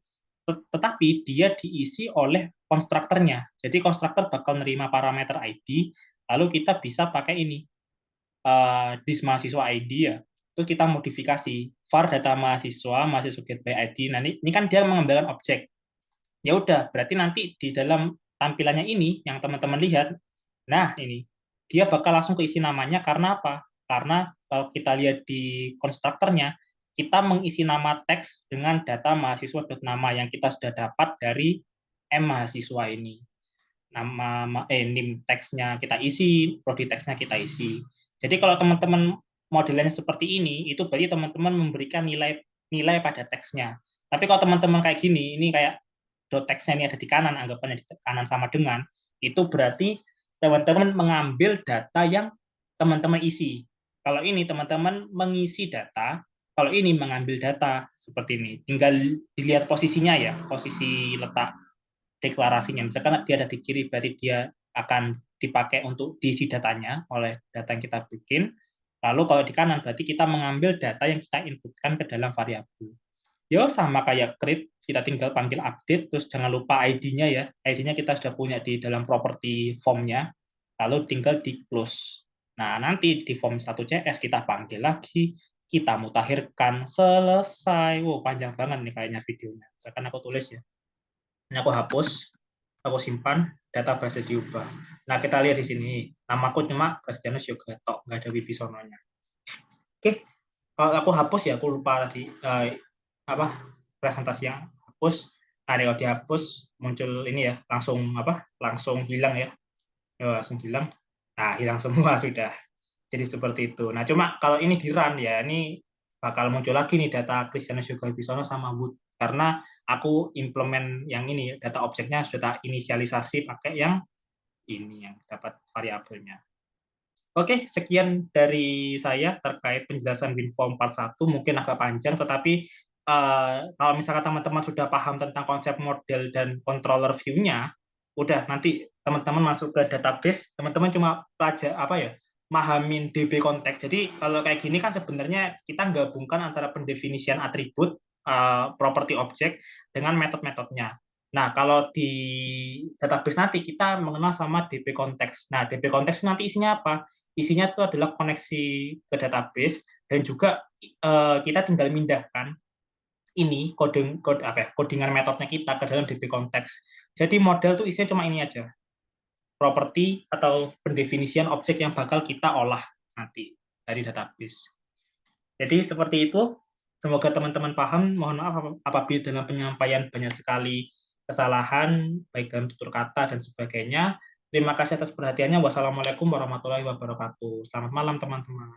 Tetapi dia diisi oleh konstruktornya. Jadi konstruktor bakal nerima parameter ID, lalu kita bisa pakai ini dis mahasiswa ID ya. Terus kita modifikasi var data mahasiswa, mahasiswa get by ID. Nah, ini kan dia mengembangkan objek. Ya udah, berarti nanti di dalam tampilannya ini yang teman-teman lihat, nah ini dia bakal langsung keisi namanya karena apa? Karena kalau kita lihat di konstruktornya, kita mengisi nama teks dengan data mahasiswa.nama yang kita sudah dapat dari M mahasiswa ini. Name teksnya kita isi, prodi teksnya kita isi. Jadi kalau teman-teman modelnya seperti ini, itu berarti teman-teman memberikan nilai pada teksnya. Tapi kalau teman-teman kayak gini, ini kayak dot teksnya ini ada di kanan, anggapannya di kanan sama dengan, itu berarti teman-teman mengambil data yang teman-teman isi. Kalau ini teman-teman mengisi data, kalau ini mengambil data seperti ini. Tinggal dilihat posisinya ya, posisi letak deklarasinya. Misalkan dia ada di kiri, berarti dia akan dipakai untuk diisi datanya oleh data yang kita bikin. Lalu kalau di kanan, berarti kita mengambil data yang kita inputkan ke dalam variabel. Yo, sama kayak create, kita tinggal panggil update, terus jangan lupa ID-nya ya. ID-nya kita sudah punya di dalam properti form-nya, lalu tinggal di close. Nah, nanti di form 1CS kita panggil lagi, kita mutakhirkan, selesai. Wow, panjang banget nih kayaknya videonya. Misalkan aku tulis ya. Ini aku hapus, aku simpan, data berhasil diubah. Nah, kita lihat di sini, namaku cuma Prasetyanus Yoga tok, nggak ada Wibisononya. Oke, kalau aku hapus ya, aku lupa tadi apa presentasi yang hapus. Nah, kalau dihapus muncul ini ya, langsung hilang ya. Langsung hilang. Nah, hilang semua sudah. Jadi seperti itu. Nah, cuma kalau ini di run ya, ini bakal muncul lagi nih data Prasetyanus Yoga Wibisono sama Wood, karena aku implement yang ini data objeknya sudah inisialisasi pakai yang ini yang dapat variabelnya. Oke, sekian dari saya terkait penjelasan WinForm part 1, mungkin agak panjang, tetapi kalau misalkan teman-teman sudah paham tentang konsep model dan controller view-nya, udah nanti teman-teman masuk ke database, teman-teman cuma mahamin DB konteks. Jadi kalau kayak gini kan sebenarnya kita gabungkan antara pendefinisian atribut, properti objek dengan metode-metodenya. Nah, kalau di database nanti kita mengenal sama DB konteks. Nah, DB konteks nanti isinya apa? Isinya itu adalah koneksi ke database dan juga kita tinggal mindahkan ini kode apa ya, codingan metodenya kita ke dalam DB konteks. Jadi model tuh isinya cuma ini aja, properti atau pendefinisian objek yang bakal kita olah nanti dari database. Jadi seperti itu. Semoga teman-teman paham. Mohon maaf apabila dalam penyampaian banyak sekali kesalahan, baik dalam tutur kata dan sebagainya. Terima kasih atas perhatiannya. Wassalamualaikum warahmatullahi wabarakatuh. Selamat malam, teman-teman.